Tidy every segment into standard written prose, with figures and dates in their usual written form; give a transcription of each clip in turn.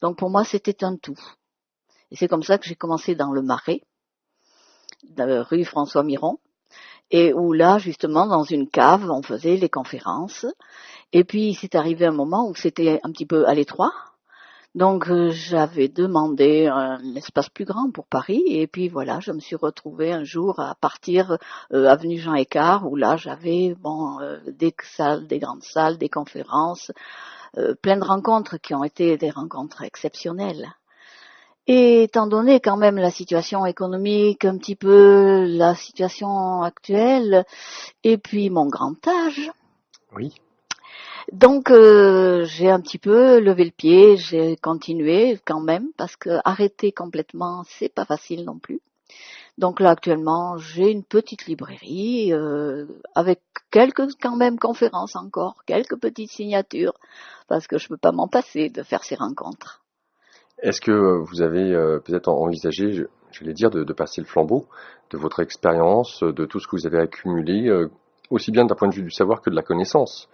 Donc pour moi, c'était un tout. Et c'est comme ça que j'ai commencé dans le Marais, rue François Miron, et où là, justement, dans une cave, on faisait les conférences. Et puis, c'est arrivé un moment où c'était un petit peu à l'étroit. Donc, j'avais demandé un espace plus grand pour Paris. Et puis, voilà, je me suis retrouvée un jour à partir avenue Jean Écart, où là, j'avais des salles, des grandes salles, des conférences, plein de rencontres qui ont été des rencontres exceptionnelles. Et étant donné quand même la situation économique, un petit peu la situation actuelle, et puis mon grand âge, Oui. donc j'ai un petit peu levé le pied, j'ai continué quand même, parce que arrêter complètement, c'est pas facile non plus. Donc là actuellement, j'ai une petite librairie avec quelques quand même conférences encore, quelques petites signatures, parce que je peux pas m'en passer de faire ces rencontres. Est-ce que vous avez peut-être envisagé, j'allais dire, de passer le flambeau de votre expérience, de tout ce que vous avez accumulé, aussi bien d'un point de vue du savoir que de la connaissance?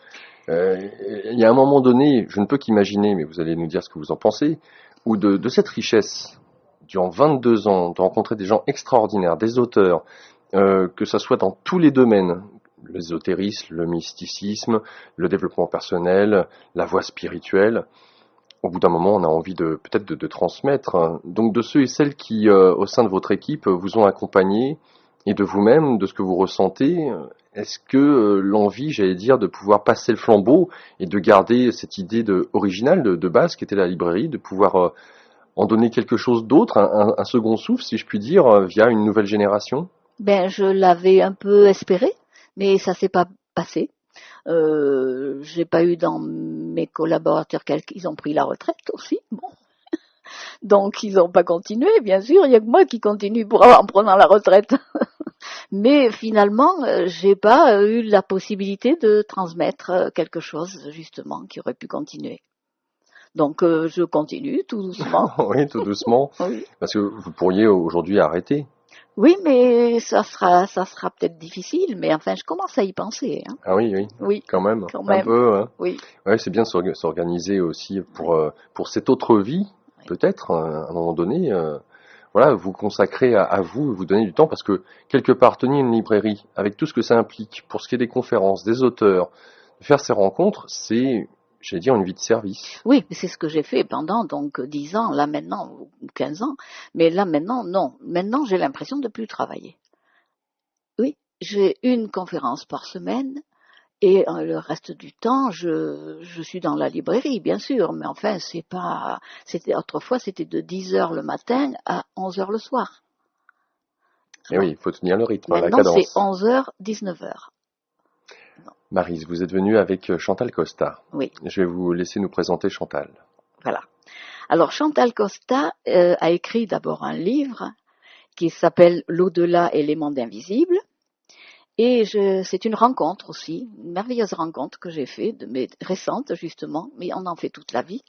Il y a un moment donné, je ne peux qu'imaginer, mais vous allez nous dire ce que vous en pensez, où de cette richesse, durant 22 ans, de rencontrer des gens extraordinaires, des auteurs, que ça soit dans tous les domaines, l'ésotérisme, le mysticisme, le développement personnel, la voie spirituelle. Au bout d'un moment, on a envie peut-être de transmettre. Donc de ceux et celles qui, au sein de votre équipe, vous ont accompagné, et de vous-même, de ce que vous ressentez, est-ce que l'envie, j'allais dire, de pouvoir passer le flambeau et de garder cette idée originale de base qui était la librairie, de pouvoir en donner quelque chose d'autre, un second souffle, si je puis dire, via une nouvelle génération? Ben, je l'avais un peu espéré, mais ça s'est pas passé. J'ai pas eu dans mes collaborateurs ils ont pris la retraite aussi, bon. Donc ils n'ont pas continué, bien sûr, il y a que moi qui continue en prenant la retraite. Mais finalement, j'ai pas eu la possibilité de transmettre quelque chose justement qui aurait pu continuer. Donc je continue tout doucement. Oui, tout doucement, Oui. parce que vous pourriez aujourd'hui arrêter. Oui, mais ça sera peut-être difficile, mais enfin je commence à y penser, hein. Ah oui, oui, Oui, quand même, quand un même. peu, hein. Oui. Ouais, c'est bien de s'organiser aussi Oui, pour cette autre vie, oui. peut-être, à un moment donné, voilà, vous consacrer à vous, vous donner du temps, parce que quelque part, tenir une librairie, avec tout ce que ça implique, pour ce qui est des conférences, des auteurs, faire ces rencontres, c'est, j'allais dire, une vie de service. Oui, mais c'est ce que j'ai fait pendant donc 10 ans, là maintenant, ou 15 ans. Mais là maintenant, non. Maintenant, j'ai l'impression de plus travailler. Oui, j'ai une conférence par semaine et le reste du temps, je suis dans la librairie, bien sûr. Mais enfin, autrefois, c'était de 10 heures le matin à 11 heures le soir. Mais oui, Alors, il faut tenir le rythme, la maintenant, c'est cadence. 11 heures, 19 heures. Maryse, vous êtes venue avec Chantal Costa. Oui, Je vais vous laisser nous présenter Chantal. voilà. Alors, Chantal Costa a écrit d'abord un livre qui s'appelle L'au-delà et les mondes invisibles. Et c'est une rencontre aussi, une merveilleuse rencontre que j'ai faite, mais récente justement, mais on en fait toute la vie.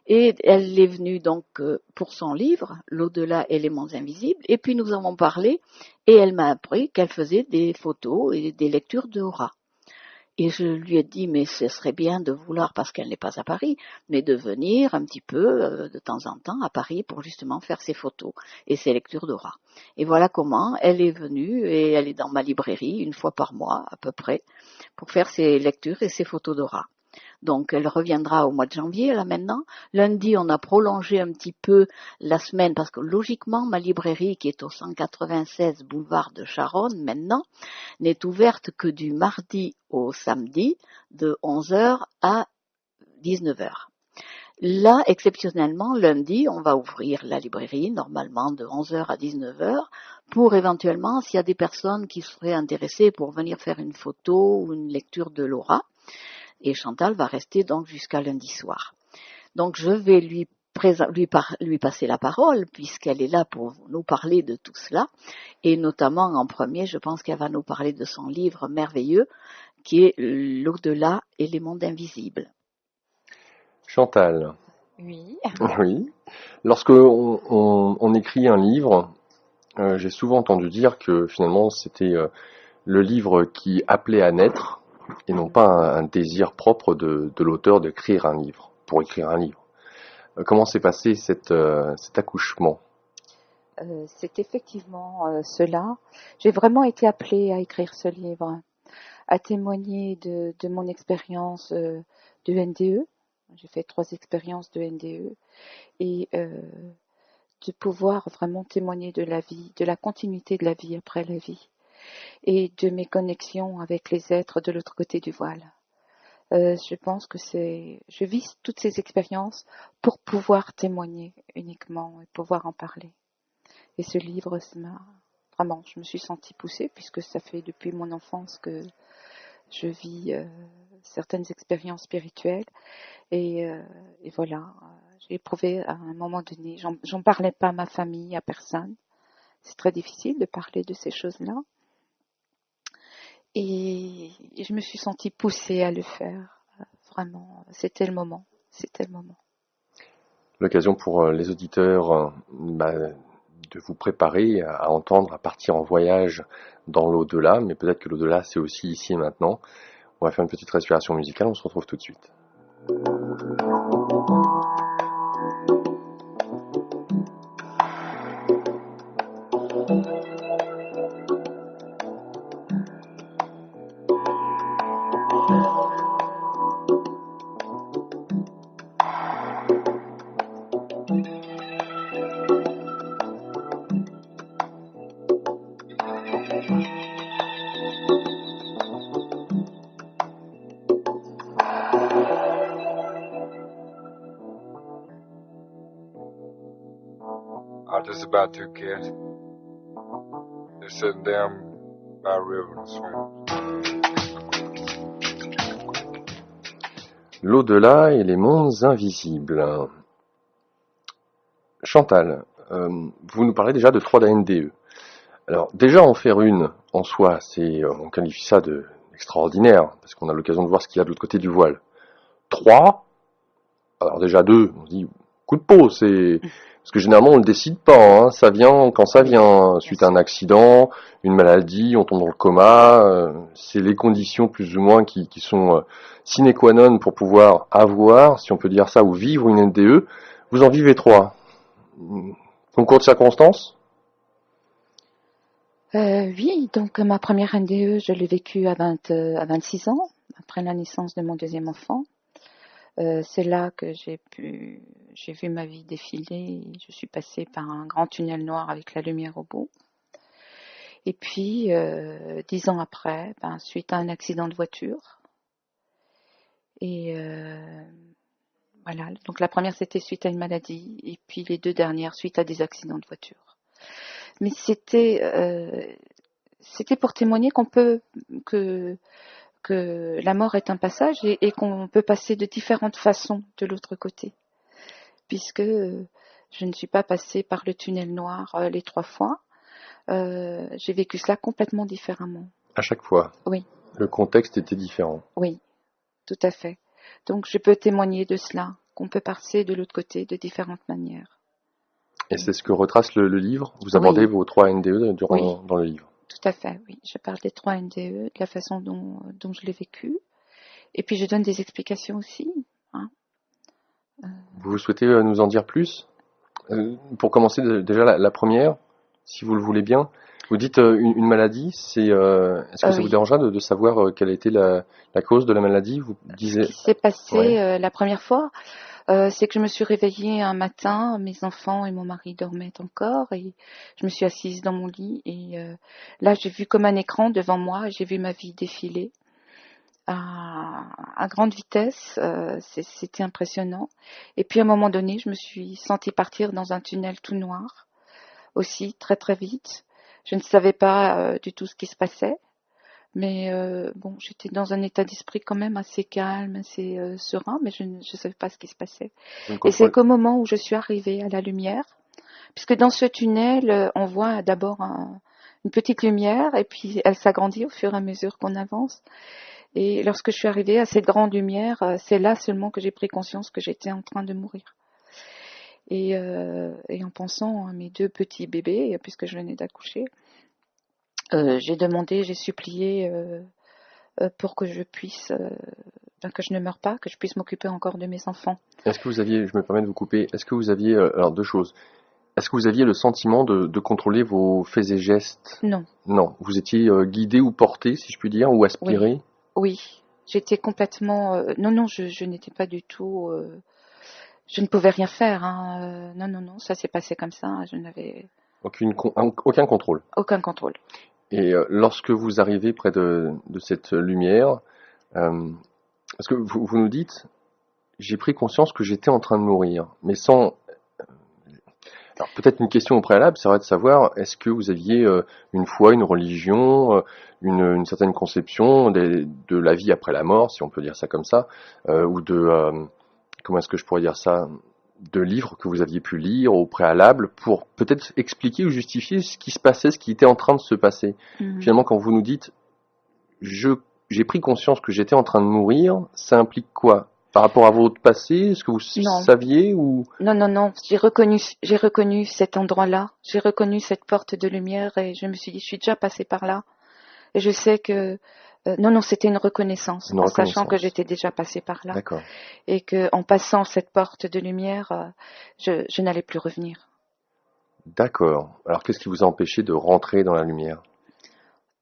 Et elle est venue donc pour son livre, L'au-delà et les mondes invisibles. Et puis nous avons parlé, et elle m'a appris qu'elle faisait des photos et des lectures de aura. Et je lui ai dit, mais ce serait bien de vouloir, parce qu'elle n'est pas à Paris, mais de venir un petit peu de temps en temps à Paris pour justement faire ses photos et ses lectures d'aura. Et voilà comment elle est venue et elle est dans ma librairie une fois par mois à peu près pour faire ses lectures et ses photos d'aura. Donc elle reviendra au mois de janvier, là maintenant. Lundi, on a prolongé un petit peu la semaine parce que logiquement, ma librairie qui est au 196 boulevard de Charonne maintenant, n'est ouverte que du mardi au samedi de 11 heures à 19 heures. Là, exceptionnellement, lundi, on va ouvrir la librairie, normalement de 11 heures à 19 heures, pour éventuellement, s'il y a des personnes qui seraient intéressées pour venir faire une photo ou une lecture de l'aura. Et Chantal va rester donc jusqu'à lundi soir. Donc je vais lui passer la parole puisqu'elle est là pour nous parler de tout cela et notamment en premier, je pense qu'elle va nous parler de son livre merveilleux qui est L'au-delà et les mondes invisibles. Chantal, Oui, oui. Lorsque on écrit un livre, j'ai souvent entendu dire que finalement c'était le livre qui appelait à naître et non pas un désir propre de l'auteur d'écrire un livre, pour écrire un livre. Comment s'est passé cet accouchement? C'est effectivement cela. J'ai vraiment été appelée à écrire ce livre, à témoigner de mon expérience de NDE. J'ai fait 3 expériences de NDE et de pouvoir vraiment témoigner de la vie, de la continuité de la vie après la vie et de mes connexions avec les êtres de l'autre côté du voile. Je pense que je vis toutes ces expériences pour pouvoir témoigner uniquement et pouvoir en parler. Et ce livre, vraiment, je me suis sentie poussée puisque ça fait depuis mon enfance que je vis certaines expériences spirituelles et voilà, j'ai éprouvé à un moment donné, j'en parlais pas à ma famille, à personne. C'est très difficile de parler de ces choses-là. Et je me suis sentie poussée à le faire. Vraiment, c'était le moment. C'était le moment. L'occasion pour les auditeurs de vous préparer à entendre, à partir en voyage dans l'au-delà, mais peut-être que l'au-delà c'est aussi ici et maintenant. On va faire une petite respiration musicale, on se retrouve tout de suite. I was just about to get. They're sitting down by a river and swim. L'au-delà et les mondes invisibles. Chantal, vous nous parlez déjà de 3 NDE. Alors déjà en faire une en soi, on qualifie ça d'extraordinaire, parce qu'on a l'occasion de voir ce qu'il y a de l'autre côté du voile. 3, alors déjà 2, on se dit coup de peau, parce que généralement on le décide pas, hein, ça vient quand ça vient, suite à un accident, une maladie, on tombe dans le coma, c'est les conditions plus ou moins qui sont sine qua non pour pouvoir avoir, si on peut dire ça, ou vivre une NDE. Vous en vivez 3. Concours de circonstances? Oui, donc ma première NDE, je l'ai vécue à 26 ans, après la naissance de mon deuxième enfant. C'est là que j'ai vu ma vie défiler. Je suis passée par un grand tunnel noir avec la lumière au bout. Et puis, 10 ans après, suite à un accident de voiture. Et voilà, donc la première c'était suite à une maladie, et puis les 2 dernières suite à des accidents de voiture. Mais c'était pour témoigner que la mort est un passage et qu'on peut passer de différentes façons de l'autre côté. Puisque je ne suis pas passée par le tunnel noir les 3 fois. J'ai vécu cela complètement différemment. À chaque fois? Oui. Le contexte était différent? Oui, tout à fait. Donc je peux témoigner de cela, qu'on peut passer de l'autre côté de différentes manières. Et c'est ce que retrace le livre? Vous abordez vos 3 NDE dans le livre? Tout à fait, oui. Je parle des 3 NDE, de la façon dont je l'ai vécu. Et puis je donne des explications aussi. Hein. Vous souhaitez nous en dire plus? Pour commencer, déjà la première, si vous le voulez bien. Vous dites une maladie, est-ce que ça vous dérangera de savoir quelle a été la cause de la maladie? Vous disiez... Ce qui s'est passé la première fois, c'est que je me suis réveillée un matin, mes enfants et mon mari dormaient encore, et je me suis assise dans mon lit, et là j'ai vu comme un écran devant moi, j'ai vu ma vie défiler à grande vitesse, c'était impressionnant. Et puis à un moment donné, je me suis sentie partir dans un tunnel tout noir, aussi très très vite. Je ne savais pas du tout ce qui se passait, mais bon, j'étais dans un état d'esprit quand même assez calme, assez serein, mais je ne savais pas ce qui se passait. Et c'est qu'au moment où je suis arrivée à la lumière, puisque dans ce tunnel, on voit d'abord une petite lumière, et puis elle s'agrandit au fur et à mesure qu'on avance. Et lorsque je suis arrivée à cette grande lumière, c'est là seulement que j'ai pris conscience que j'étais en train de mourir. Et en pensant à mes 2 petits bébés, puisque je venais d'accoucher, j'ai supplié pour que je puisse, que je ne meure pas, que je puisse m'occuper encore de mes enfants. Est-ce que vous aviez, je me permets de vous couper, est-ce que vous aviez, alors deux choses, est-ce que vous aviez le sentiment de contrôler vos faits et gestes? Non, Non, vous étiez guidé ou porté, si je puis dire, ou aspiré? oui, j'étais complètement... non, je n'étais pas du tout... je ne pouvais rien faire, hein. Non, ça s'est passé comme ça, je n'avais Aucun contrôle. aucun contrôle. Et lorsque vous arrivez près de cette lumière, parce que vous nous dites, j'ai pris conscience que j'étais en train de mourir, mais sans... Alors peut-être une question au préalable serait de savoir, est-ce que vous aviez une foi, une religion, une certaine conception de la vie après la mort, si on peut dire ça comme ça, ou comment est-ce que je pourrais dire ça, de livres que vous aviez pu lire au préalable pour peut-être expliquer ou justifier ce qui se passait, ce qui était en train de se passer. Finalement, quand vous nous dites, j'ai pris conscience que j'étais en train de mourir, ça implique quoi? Par rapport à votre passé, est-ce que vous saviez ou... Non, j'ai reconnu cet endroit-là, j'ai reconnu cette porte de lumière et je me suis dit, je suis déjà passée par là. Et je sais que... non, c'était une reconnaissance, sachant que j'étais déjà passée par là. D'accord. Et qu'en passant cette porte de lumière, je n'allais plus revenir. D'accord. Alors qu'est-ce qui vous a empêché de rentrer dans la lumière?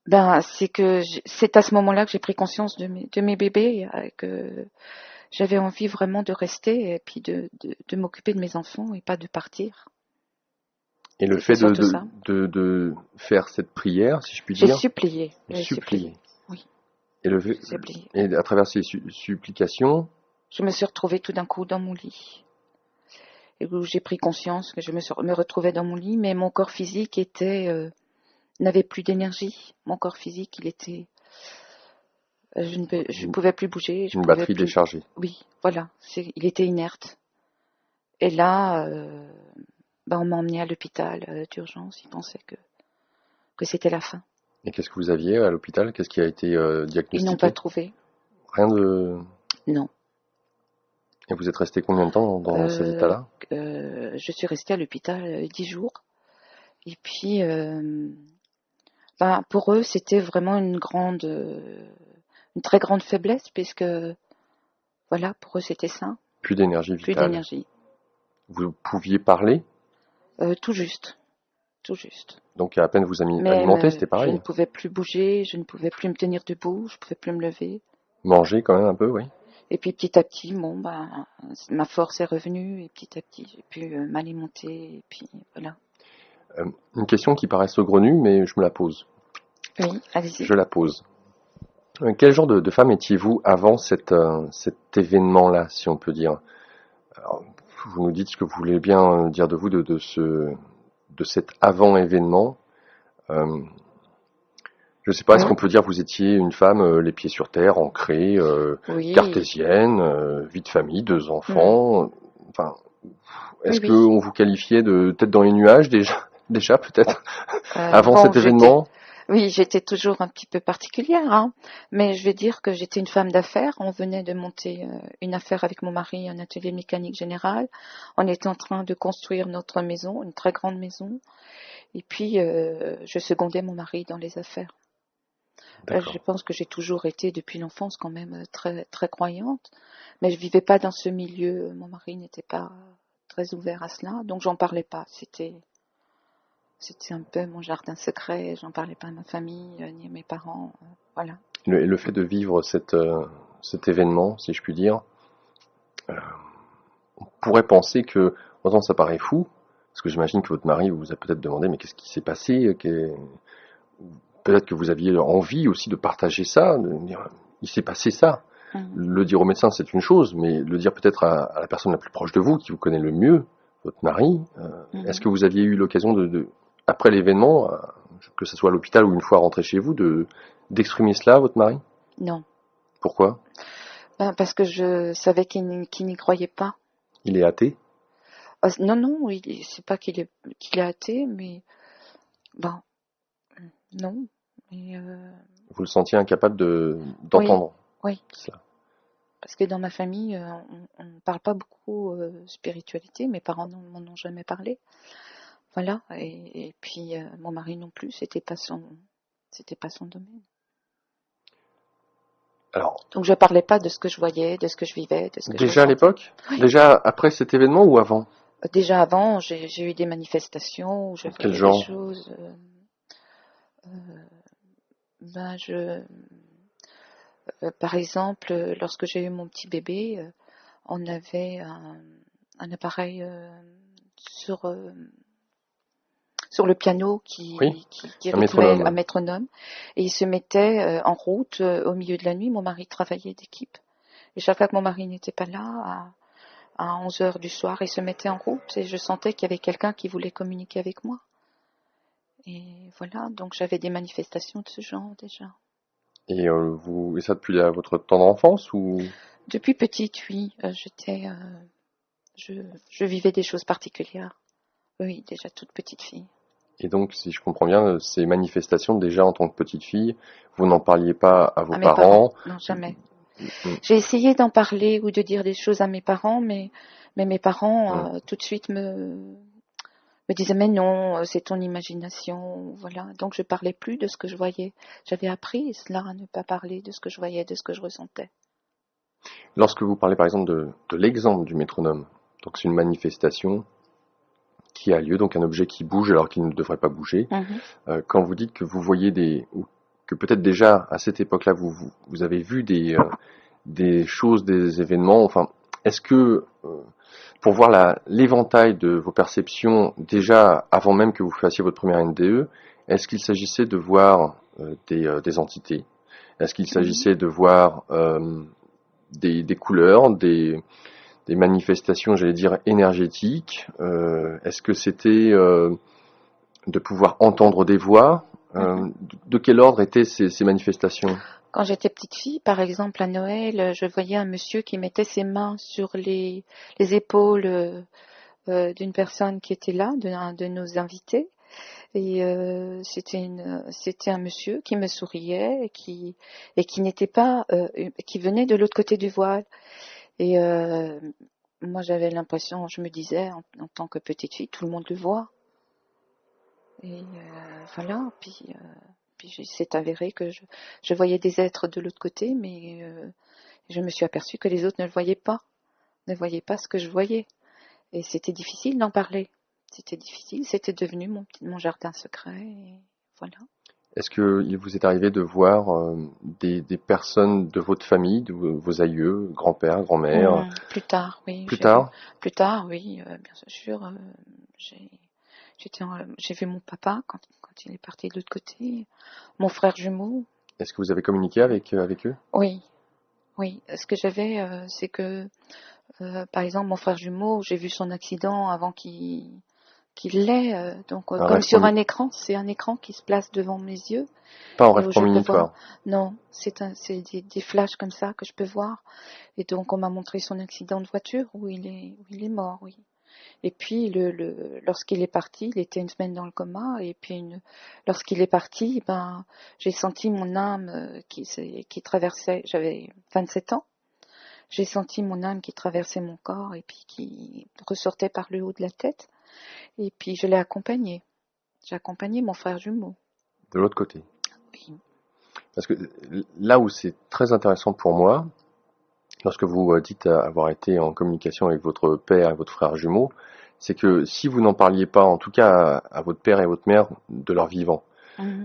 C'est à ce moment-là que j'ai pris conscience de mes bébés, que j'avais envie vraiment de rester et puis de m'occuper de mes enfants et pas de partir. Et le fait de faire cette prière, si je puis dire... J'ai supplié. Oui. Et à travers ces supplications... Je me suis retrouvée tout d'un coup dans mon lit. Et où j'ai pris conscience que je me retrouvais dans mon lit, mais mon corps physique n'avait plus d'énergie. Mon corps physique, il était... je ne pouvais plus bouger. Une batterie déchargée. Oui, voilà. Il était inerte. Et là, on m'a emmené à l'hôpital d'urgence. Ils pensaient que c'était la fin. Et qu'est-ce que vous aviez à l'hôpital? Qu'est-ce qui a été diagnostiqué? Ils n'ont pas trouvé. Rien de... Non. Et vous êtes resté combien de temps dans cet état-là? Je suis restée à l'hôpital 10 jours. Et puis, pour eux, c'était vraiment une très grande faiblesse, puisque, voilà, pour eux, c'était ça. Plus d'énergie vitale. Plus d'énergie. Vous pouviez parler? Tout juste. Donc à peine vous alimenter, c'était pareil. Je ne pouvais plus bouger, je ne pouvais plus me tenir debout, je ne pouvais plus me lever. Manger quand même un peu, oui. Et puis petit à petit, ma force est revenue et petit à petit, j'ai pu m'alimenter et puis voilà. Une question qui paraît saugrenue, mais je me la pose. Oui, allez-y. Je la pose. Quel genre de femme étiez-vous avant cet événement-là, si on peut dire? Alors, vous nous dites ce que vous voulez bien dire de vous, de cet avant-événement. Je ne sais pas, est-ce qu'on peut dire que vous étiez une femme les pieds sur terre, ancrée, cartésienne, vie de famille, 2 enfants. Enfin, est-ce qu'on vous qualifiait de tête dans les nuages déjà peut-être avant cet événement? Oui, j'étais toujours un petit peu particulière, hein, mais je vais dire que j'étais une femme d'affaires. On venait de monter une affaire avec mon mari, un atelier mécanique général. On était en train de construire notre maison, une très grande maison. Et puis, je secondais mon mari dans les affaires. Je pense que j'ai toujours été, depuis l'enfance, quand même très, très croyante. Mais je vivais pas dans ce milieu. Mon mari n'était pas très ouvert à cela, donc j'en parlais pas. C'était un peu mon jardin secret. J'en parlais pas à ma famille, ni à mes parents. Voilà. Le fait de vivre cet événement, si je puis dire, on pourrait penser que, autant ça paraît fou, parce que j'imagine que votre mari vous a peut-être demandé, mais qu'est-ce qui s'est passé? Peut-être que vous aviez envie aussi de partager ça, de dire, il s'est passé ça. Le dire au médecin, c'est une chose, mais le dire peut-être à la personne la plus proche de vous, qui vous connaît le mieux, votre mari. Est-ce que vous aviez eu l'occasion après l'événement, que ce soit à l'hôpital ou une fois rentré chez vous, d'exprimer cela à votre mari? Non. Pourquoi? Parce que je savais qu'il n'y croyait pas. Il est athée? Non, c'est pas qu'il est athée, mais non. Mais vous le sentiez incapable d'entendre? Oui. Cela. Parce que dans ma famille, on ne parle pas beaucoup spiritualité. Mes parents m'en ont jamais parlé. Voilà. Et puis mon mari non plus. C'était pas son domaine. Alors, Donc je parlais pas de ce que je voyais, de ce que je vivais, de ce que je déjà à ressentais. l'époque? Oui. Déjà après cet événement ou avant? Déjà avant, j'ai eu des manifestations où je Quel voyais des genre? choses. Ben par exemple, lorsque j'ai eu mon petit bébé, on avait un appareil sur le piano qui Oui, un rythmait un métronome. métronome, et il se mettait en route au milieu de la nuit. Mon mari travaillait d'équipe, et chaque fois que mon mari n'était pas là, à 11 heures du soir, il se mettait en route, et je sentais qu'il y avait quelqu'un qui voulait communiquer avec moi. Et voilà, donc j'avais des manifestations de ce genre déjà. Et ça depuis votre tendre enfance ou? Depuis petite, oui, je vivais des choses particulières. Oui, déjà toute petite fille. Et donc, si je comprends bien, ces manifestations, déjà en tant que petite fille, vous n'en parliez pas à vos À mes parents, parents? non, jamais. Mm, J'ai essayé d'en parler ou de dire des choses à mes parents, mais mes parents mm. tout de suite me disaient mais non, c'est ton imagination, voilà. Donc je parlais plus de ce que je voyais. J'avais appris cela, à ne pas parler de ce que je voyais, de ce que je ressentais. Lorsque vous parlez par exemple de l'exemple du métronome, donc c'est une manifestation qui a lieu, donc un objet qui bouge alors qu'il ne devrait pas bouger. Quand vous dites que vous voyez ou que peut-être déjà à cette époque-là vous avez vu des choses, des événements, enfin, est-ce que pour voir l'éventail de vos perceptions déjà avant même que vous fassiez votre première NDE, est-ce qu'il s'agissait de voir des entités? Est-ce qu'il s'agissait de voir des couleurs, des manifestations, j'allais dire, énergétiques? Est-ce que c'était de pouvoir entendre des voix? De quel ordre étaient ces manifestations? Quand j'étais petite fille, par exemple, à Noël, je voyais un monsieur qui mettait ses mains sur les épaules d'une personne qui était là, d'un de nos invités. Et c'était un monsieur qui me souriait et qui n'était pas, qui venait de l'autre côté du voile. Et moi, j'avais l'impression, je me disais, en tant que petite fille, tout le monde le voit. Et voilà. Puis c'est avéré que je voyais des êtres de l'autre côté, mais je me suis aperçue que les autres ne ne voyaient pas ce que je voyais. Et c'était difficile d'en parler. C'était difficile, c'était devenu mon jardin secret, et voilà. Est-ce qu'il vous est arrivé de voir des personnes de votre famille, de vos aïeux, grand-père, grand-mère, Plus tard, oui, plus tard? plus tard, oui, bien sûr. J'ai vu mon papa quand il est parti de l'autre côté, mon frère jumeau. Est-ce que vous avez communiqué avec eux? Oui, oui. Ce que j'avais, c'est que, par exemple, mon frère jumeau, j'ai vu son accident avant qu'il l'ait. Donc, Un comme rêve sur un écran, c'est un écran qui se place devant mes yeux pas en et rêve où je peux voir. prémonitoire. Non, c'est des flashs comme ça que je peux voir. Et donc, on m'a montré son accident de voiture où il est mort, oui. Et puis, lorsqu'il est parti, il était une semaine dans le coma. Et puis, lorsqu'il est parti, ben, j'ai senti mon âme qui traversait. J'avais 27 ans. J'ai senti mon âme qui traversait mon corps et puis qui ressortait par le haut de la tête. Et puis, je l'ai accompagné. J'ai accompagné mon frère jumeau. De l'autre côté. Oui. Parce que là où c'est très intéressant pour moi, lorsque vous dites avoir été en communication avec votre père et votre frère jumeau, c'est que si vous n'en parliez pas, en tout cas à votre père et votre mère, de leur vivant,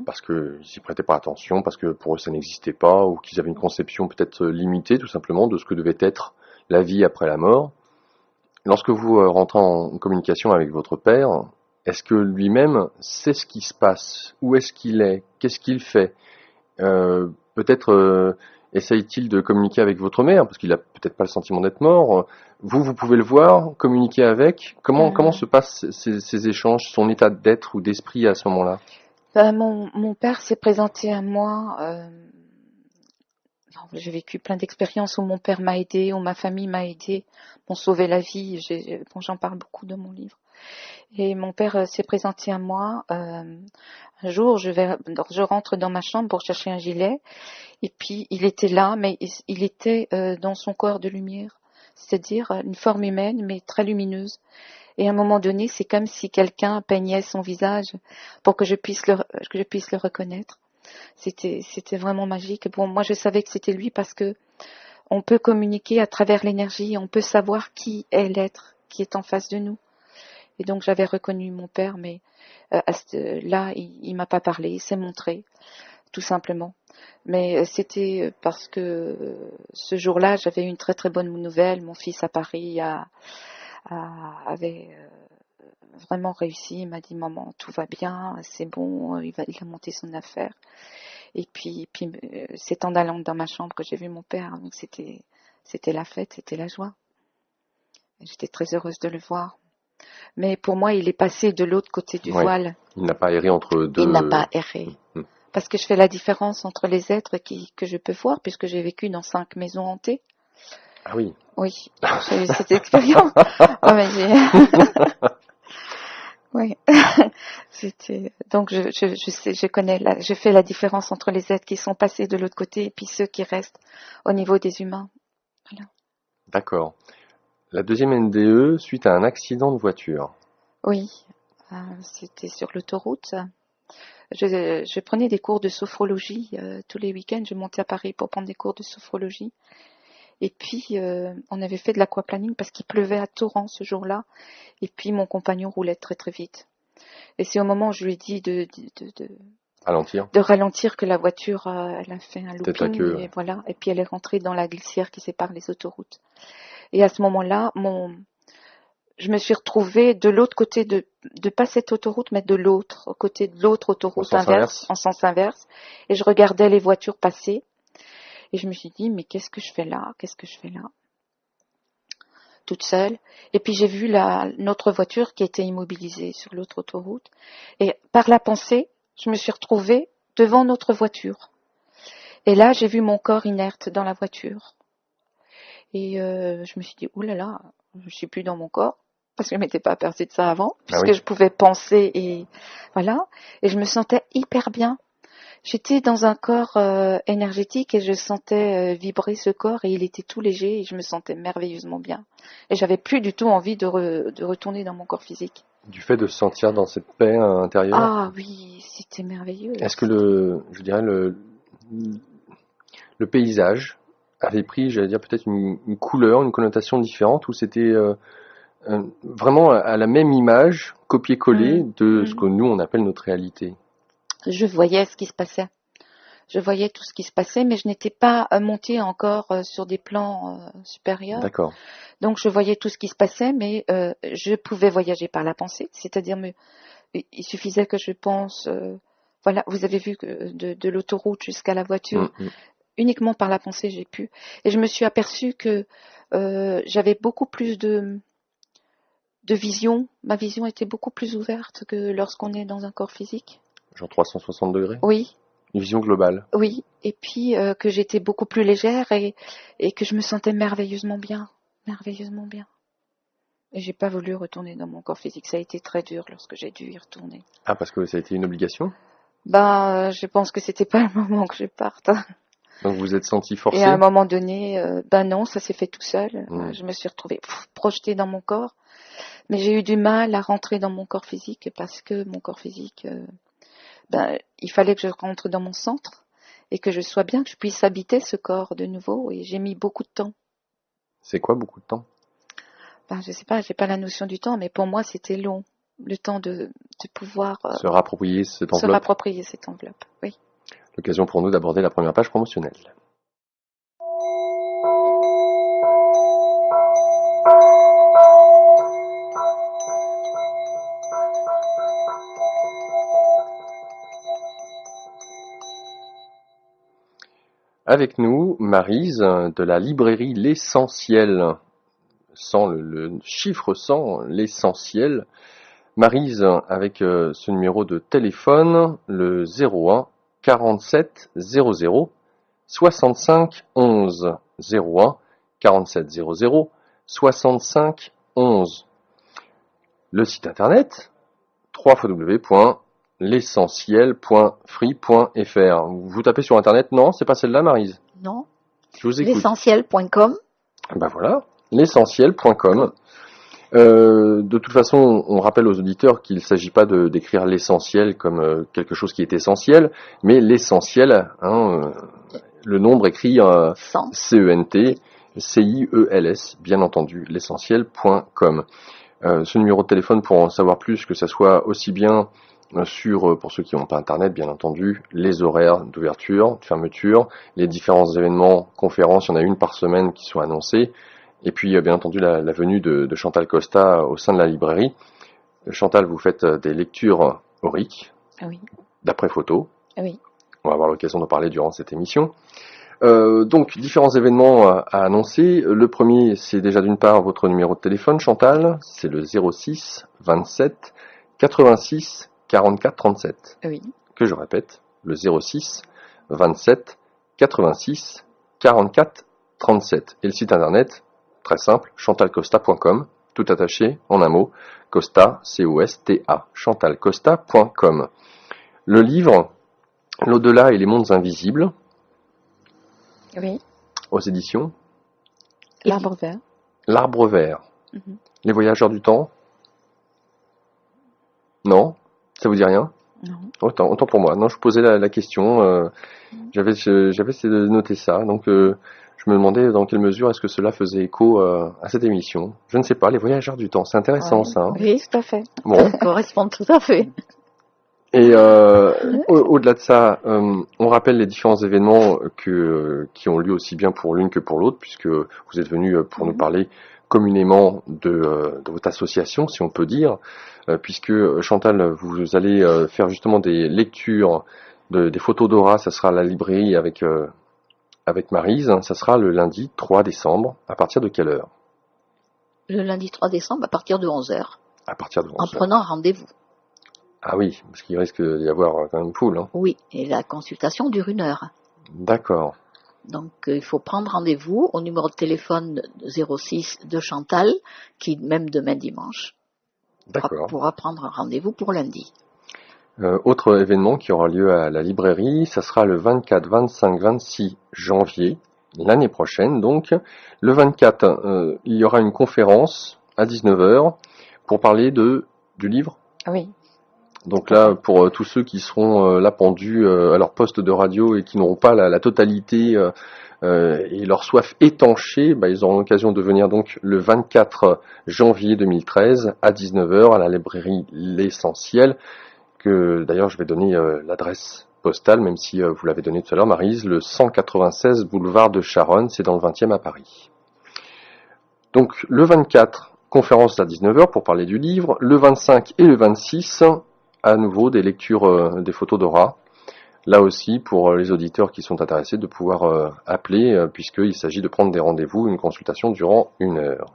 parce qu'ils s'y prêtaient pas attention, parce que pour eux ça n'existait pas, ou qu'ils avaient une conception peut-être limitée tout simplement de ce que devait être la vie après la mort, lorsque vous rentrez en communication avec votre père, est-ce que lui-même sait ce qui se passe? Où est-ce qu'il est? Qu'est-ce qu'il fait? Peut-être essaye-t-il de communiquer avec votre mère, parce qu'il a peut-être pas le sentiment d'être mort. Vous pouvez le voir, communiquer avec. Comment se passent ces échanges, son état d'être ou d'esprit à ce moment-là? Mon père s'est présenté à moi. J'ai vécu plein d'expériences où mon père m'a aidé, où ma famille m'a aidé, m'ont sauvé la vie. J'en parle beaucoup dans mon livre. Et mon père s'est présenté à moi. Un jour, je rentre dans ma chambre pour chercher un gilet. Et puis, il était là, mais il était dans son corps de lumière. C'est-à-dire une forme humaine, mais très lumineuse. Et à un moment donné, c'est comme si quelqu'un peignait son visage pour que je puisse le reconnaître. C'était vraiment magique. Bon, moi je savais que c'était lui parce que on peut communiquer à travers l'énergie, on peut savoir qui est l'être qui est en face de nous. Et donc j'avais reconnu mon père, mais là il m'a pas parlé, il s'est montré, tout simplement. Mais c'était parce que ce jour-là j'avais une très très bonne nouvelle. Mon fils à Paris avait vraiment réussi. Il m'a dit maman tout va bien, c'est bon, il a monté son affaire. Et puis c'est en allant dans ma chambre que j'ai vu mon père. Donc c'était la fête, c'était la joie. Et j'étais très heureuse de le voir. Mais pour moi, il est passé de l'autre côté du voile. Il n'a pas erré entre deux. Il n'a pas erré. Parce que je fais la différence entre les êtres que je peux voir, puisque j'ai vécu dans 5 maisons hantées. Ah oui. Oui, j'ai eu cette expérience. Oui. Donc je sais, je connais, je fais la différence entre les êtres qui sont passés de l'autre côté et puis ceux qui restent au niveau des humains. Voilà. D'accord. La deuxième NDE suite à un accident de voiture. Oui, c'était sur l'autoroute. Je prenais des cours de sophrologie tous les week-ends. Je montais à Paris pour prendre des cours de sophrologie. Et puis, on avait fait de l'aquaplaning parce qu'il pleuvait à torrent ce jour-là. Et puis, mon compagnon roulait très très vite. Et c'est au moment où je lui ai dit de ralentir que la voiture, elle a fait un looping. Et voilà. Et puis, elle est rentrée dans la glissière qui sépare les autoroutes. Et à ce moment-là, je me suis retrouvée de l'autre côté de pas cette autoroute, mais de l'autre, côté de l'autre autoroute en sens inverse. Et je regardais les voitures passer. Et je me suis dit, mais qu'est-ce que je fais là? Toute seule. Et puis j'ai vu notre voiture qui était immobilisée sur l'autre autoroute. Et par la pensée, je me suis retrouvée devant notre voiture. Et là, j'ai vu mon corps inerte dans la voiture. Et je me suis dit, oulala, je suis plus dans mon corps. Parce que je m'étais pas aperçue de ça avant. Puisque je pouvais penser et voilà. Et je me sentais hyper bien. J'étais dans un corps énergétique et je sentais vibrer ce corps et il était tout léger et je me sentais merveilleusement bien. Et j'avais plus du tout envie de retourner dans mon corps physique. Du fait de se sentir dans cette paix intérieure. Ah oui, c'était merveilleux. Est-ce que le paysage avait pris, j'allais dire peut-être une couleur, une connotation différente, ou c'était vraiment à la même image, copier-coller de ce que nous on appelle notre réalité? Je voyais ce qui se passait. Je voyais tout ce qui se passait, mais je n'étais pas montée encore sur des plans supérieurs. D'accord. Donc je voyais tout ce qui se passait, mais je pouvais voyager par la pensée. C'est-à-dire, il suffisait que je pense, voilà, vous avez vu que de l'autoroute jusqu'à la voiture, uniquement par la pensée j'ai pu. Et je me suis aperçue que j'avais beaucoup plus de vision. Ma vision était beaucoup plus ouverte que lorsqu'on est dans un corps physique. Genre 360 degrés? Oui. Une vision globale? Oui, et puis que j'étais beaucoup plus légère et que je me sentais merveilleusement bien. Et j'ai pas voulu retourner dans mon corps physique. Ça a été très dur lorsque j'ai dû y retourner. Ah, parce que ça a été une obligation? Je pense que c'était pas le moment que je parte. Donc vous êtes senti forcé? Et à un moment donné, non, ça s'est fait tout seul. Je me suis retrouvée projetée dans mon corps. Mais j'ai eu du mal à rentrer dans mon corps physique parce que mon corps physique... il fallait que je rentre dans mon centre et que je sois bien, que je puisse habiter ce corps de nouveau. Et j'ai mis beaucoup de temps. C'est quoi beaucoup de temps? Je sais pas, j'ai pas la notion du temps, mais pour moi c'était long. Le temps de pouvoir se rapproprier cette enveloppe. Oui. L'occasion pour nous d'aborder la première page promotionnelle. Avec nous, Maryse, de la librairie L'Essentiel, sans le chiffre 100, L'Essentiel. Maryse, avec ce numéro de téléphone, le 01 47 00 65 11. 01 47 00 65 11. Le site internet, www.l'essentiel.free.fr. Vous tapez sur internet, non, c'est pas celle-là, Maryse? Non. Je vous écoute. L'essentiel.com. Ben voilà, l'essentiel.com. De toute façon, on rappelle aux auditeurs qu'il ne s'agit pas d'écrire l'essentiel comme quelque chose qui est essentiel, mais l'essentiel, le nombre écrit Sans. CENT, CIELS, bien entendu, l'essentiel.com. Ce numéro de téléphone pour en savoir plus, que ça soit aussi bien sur, pour ceux qui n'ont pas internet, bien entendu, les horaires d'ouverture, de fermeture, les différents événements, conférences, il y en a une par semaine qui sont annoncées, et puis bien entendu la venue de Chantal Costa au sein de la librairie. Chantal, vous faites des lectures auriques, Oui. d'après photo. Oui. On va avoir l'occasion de parler durant cette émission. Donc, différents événements à annoncer. Le premier, c'est déjà d'une part votre numéro de téléphone, Chantal. C'est le 06 27 86 44 37. Oui. Que je répète, le 06 27 86 44 37. Et le site internet, très simple, chantalcosta.com, tout attaché en un mot, Costa, C-O-S-T-A, chantalcosta.com. Le livre, L'au-delà et les mondes invisibles, Oui. aux éditions L'Arbre vert. L'Arbre vert. Mhm. Les voyageurs du temps? Non? Ça vous dit rien? Non. Autant pour moi. Non, je posais la question. J'avais noté ça. Donc, je me demandais dans quelle mesure est-ce que cela faisait écho à cette émission. Je ne sais pas. Les voyageurs du temps, c'est intéressant Ouais. ça. Hein. Oui, tout à fait. Bon. Ça correspond tout à fait. Et au-delà de ça, on rappelle les différents événements qui ont lieu aussi bien pour l'une que pour l'autre, puisque vous êtes venu pour nous parler communément de votre association, si on peut dire, puisque Chantal, vous allez faire justement des lectures des photos d'aura, ça sera à la librairie avec Maryse, ça sera le lundi 3 décembre, à partir de quelle heure? Le lundi 3 décembre à partir de 11h, À partir de 11 en heures. prenant rendez-vous. Ah oui, parce qu'il risque d'y avoir quand même poule. Hein. Oui, et la consultation dure 1 heure. D'accord. Donc il faut prendre rendez-vous au numéro de téléphone 06 de Chantal, qui même demain dimanche D'accord. pourra prendre un rendez-vous pour lundi. Autre événement qui aura lieu à la librairie, ça sera le 24, 25, 26 janvier, l'année prochaine. Donc, le 24, il y aura une conférence à 19h pour parler du livre. Oui. Donc là, pour tous ceux qui seront là pendus à leur poste de radio et qui n'auront pas la totalité et leur soif étanchée, ils auront l'occasion de venir donc le 24 janvier 2013 à 19h à la librairie L'Essentiel, que d'ailleurs je vais donner l'adresse postale, même si vous l'avez donné tout à l'heure, Maryse, le 196 boulevard de Charonne, c'est dans le 20e à Paris. Donc le 24, conférence à 19h pour parler du livre, le 25 et le 26, à nouveau des lectures des photos d'aura. Là aussi, pour les auditeurs qui sont intéressés, de pouvoir appeler, puisqu'il s'agit de prendre des rendez-vous, une consultation durant 1 heure.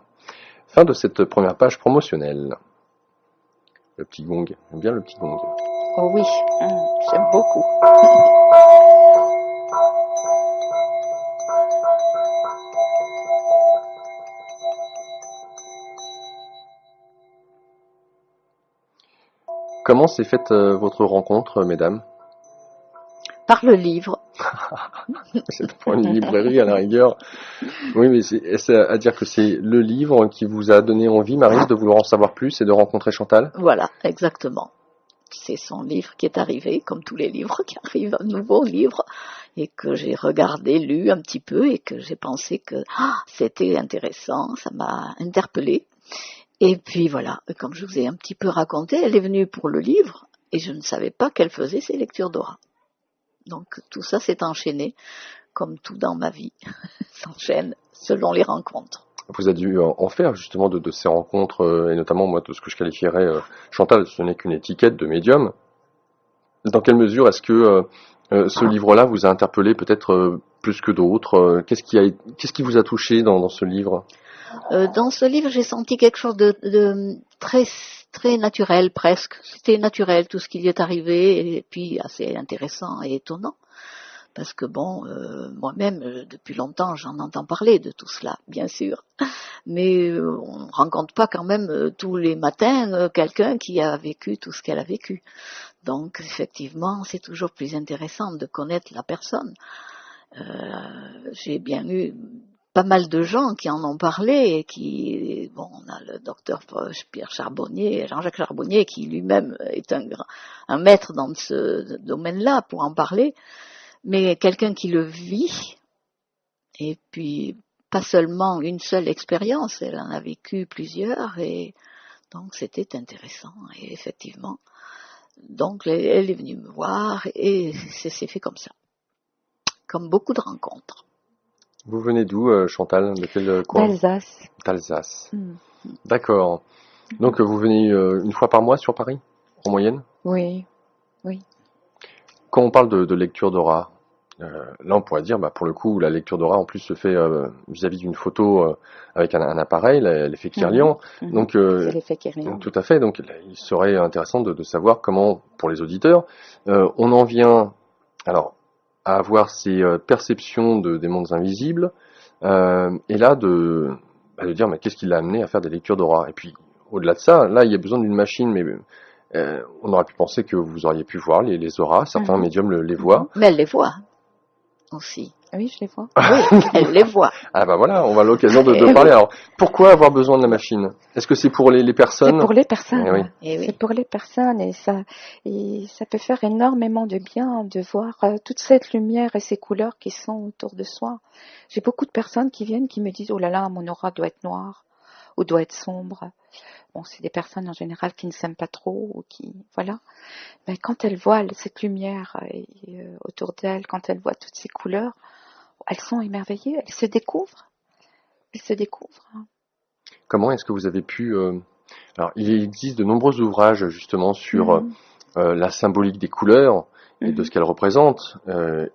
Fin de cette première page promotionnelle. Le petit gong, j'aime bien le petit gong. Oh oui, j'aime beaucoup. Comment s'est faite votre rencontre, mesdames? Par le livre. C'est pour une librairie à la rigueur. Oui, mais c'est à dire que c'est le livre qui vous a donné envie, Maryse, de vouloir en savoir plus et de rencontrer Chantal? Voilà, exactement. C'est son livre qui est arrivé, comme tous les livres qui arrivent, un nouveau livre, et que j'ai regardé, lu un petit peu, et que j'ai pensé que c'était intéressant, ça m'a interpellée. Et puis voilà, comme je vous ai un petit peu raconté, elle est venue pour le livre, et je ne savais pas qu'elle faisait ses lectures d'aura. Donc tout ça s'est enchaîné, comme tout dans ma vie, s'enchaîne selon les rencontres. Vous avez dû en faire justement de ces rencontres, et notamment moi de ce que je qualifierais, Chantal, ce n'est qu'une étiquette de médium. Dans quelle mesure est-ce que ce livre-là vous a interpellé peut-être plus que d'autres? Qu'est-ce qui vous a touché dans ce livre? Dans ce livre, j'ai senti quelque chose de très, très naturel presque. C'était naturel tout ce qui lui est arrivé, et puis assez intéressant et étonnant. Parce que moi-même, depuis longtemps, j'en entends parler de tout cela, bien sûr. Mais on ne rencontre pas quand même tous les matins quelqu'un qui a vécu tout ce qu'elle a vécu. Donc, effectivement, c'est toujours plus intéressant de connaître la personne. J'ai bien eu pas mal de gens qui en ont parlé et qui, bon, on a le docteur Pierre Charbonnier, Jean-Jacques Charbonnier, qui lui-même est un maître dans ce domaine-là pour en parler, mais quelqu'un qui le vit, et puis pas seulement une seule expérience, elle en a vécu plusieurs, et donc c'était intéressant, et effectivement, donc elle est venue me voir, et c'est fait comme ça, comme beaucoup de rencontres. Vous venez d'où, Chantal? De quel coin? D'Alsace. D'Alsace. D'accord. Donc vous venez une fois par mois sur Paris, en moyenne? Oui. Quand on parle de lecture d'aura, là on pourrait dire, pour le coup, la lecture d'aura en plus se fait vis-à-vis d'une photo avec un appareil, l'effet Kirlian. Donc, c'est l'effet Kirlian. tout à fait. Donc il serait intéressant de savoir comment, pour les auditeurs, on en vient alors à avoir ces perceptions des mondes invisibles, et là de dire mais qu'est-ce qui l'a amené à faire des lectures d'aura. Et puis au-delà de ça, là il y a besoin d'une machine, mais on aurait pu penser que vous auriez pu voir les auras, certains médiums les voient. Mais elle les voit aussi. Oui, je les vois. Oui, elle les voit. Ah voilà, on va avoir l'occasion de parler. Alors, pourquoi avoir besoin de la machine? Est-ce que c'est pour les personnes? C'est pour les personnes. Oui. C'est pour les personnes et ça peut faire énormément de bien de voir toute cette lumière et ces couleurs qui sont autour de soi. J'ai beaucoup de personnes qui viennent qui me disent oh là là, mon aura doit être noire ou doit être sombre. Bon, c'est des personnes en général qui ne s'aiment pas trop ou qui voilà. Mais quand elles voient cette lumière autour d'elles, quand elles voient toutes ces couleurs, elles sont émerveillées, elles se découvrent. Comment est-ce que vous avez pu... Alors, il existe de nombreux ouvrages justement sur la symbolique des couleurs et de ce qu'elles représentent.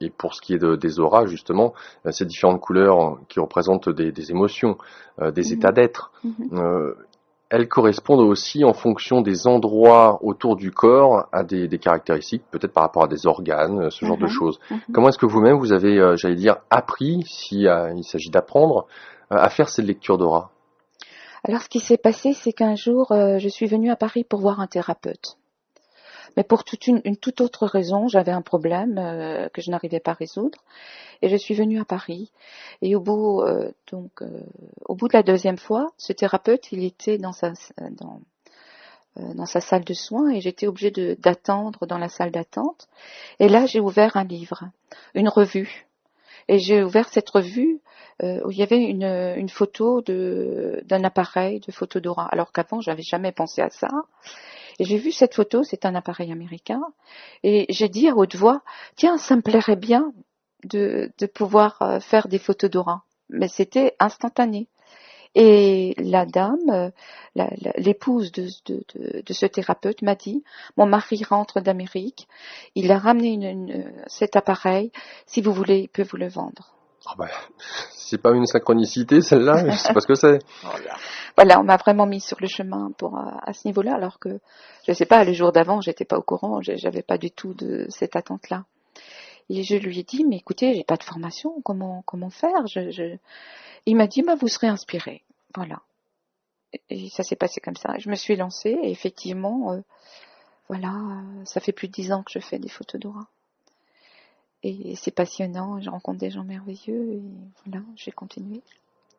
Et pour ce qui est des auras, justement, ces différentes couleurs qui représentent des émotions, des états d'être, elles correspondent aussi en fonction des endroits autour du corps à des caractéristiques, peut-être par rapport à des organes, ce genre de choses. Comment est-ce que vous-même, vous avez, j'allais dire, appris, il s'agit d'apprendre, à faire ces lectures d'aura? Alors, ce qui s'est passé, c'est qu'un jour, je suis venue à Paris pour voir un thérapeute. Mais pour une toute autre raison, j'avais un problème que je n'arrivais pas à résoudre. Et je suis venue à Paris. Et au bout de la deuxième fois, ce thérapeute, il était dans sa salle de soins et j'étais obligée d'attendre dans la salle d'attente. Et là, j'ai ouvert un livre, une revue. Et j'ai ouvert cette revue où il y avait une photo d'un appareil de photo d'aura. Alors qu'avant, j'avais jamais pensé à ça. Et j'ai vu cette photo, c'est un appareil américain. Et j'ai dit à haute voix, tiens, ça me plairait bien de pouvoir faire des photos d'aura. Mais c'était instantané. Et la dame, l'épouse de ce thérapeute m'a dit, mon mari rentre d'Amérique, il a ramené cet appareil, si vous voulez, il peut vous le vendre. Oh c'est pas une synchronicité celle-là, je sais pas ce que c'est. Voilà, on m'a vraiment mis sur le chemin à ce niveau-là, alors que, je sais pas, le jour d'avant, j'étais pas au courant, j'avais pas du tout de cette attente-là. Et je lui ai dit, mais écoutez, j'ai pas de formation, comment faire? Il m'a dit, vous serez inspiré. Voilà. Et ça s'est passé comme ça. Je me suis lancée et effectivement, ça fait plus de 10 ans que je fais des photos d'aura. Et c'est passionnant, je rencontre des gens merveilleux et voilà, j'ai continué.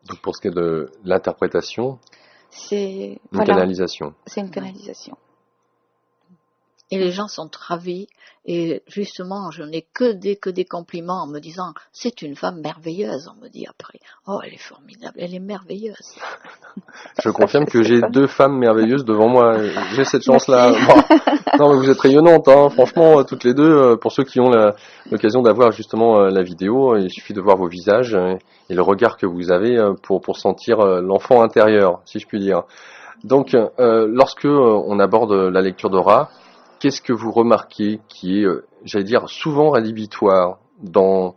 Donc pour ce qui est de l'interprétation, c'est une canalisation. C'est une canalisation. Et les gens sont ravis. Et justement, je n'ai que des compliments en me disant « C'est une femme merveilleuse », on me dit après. « Oh, elle est formidable, elle est merveilleuse. » Je confirme que j'ai 2 femmes merveilleuses devant moi. J'ai cette chance-là. Non, mais vous êtes rayonnantes, hein. Franchement, toutes les deux. Pour ceux qui ont l'occasion d'avoir justement la vidéo, il suffit de voir vos visages et le regard que vous avez pour sentir l'enfant intérieur, si je puis dire. Donc, lorsque on aborde la lecture d'aura, qu'est-ce que vous remarquez qui est, j'allais dire, souvent rédhibitoire dans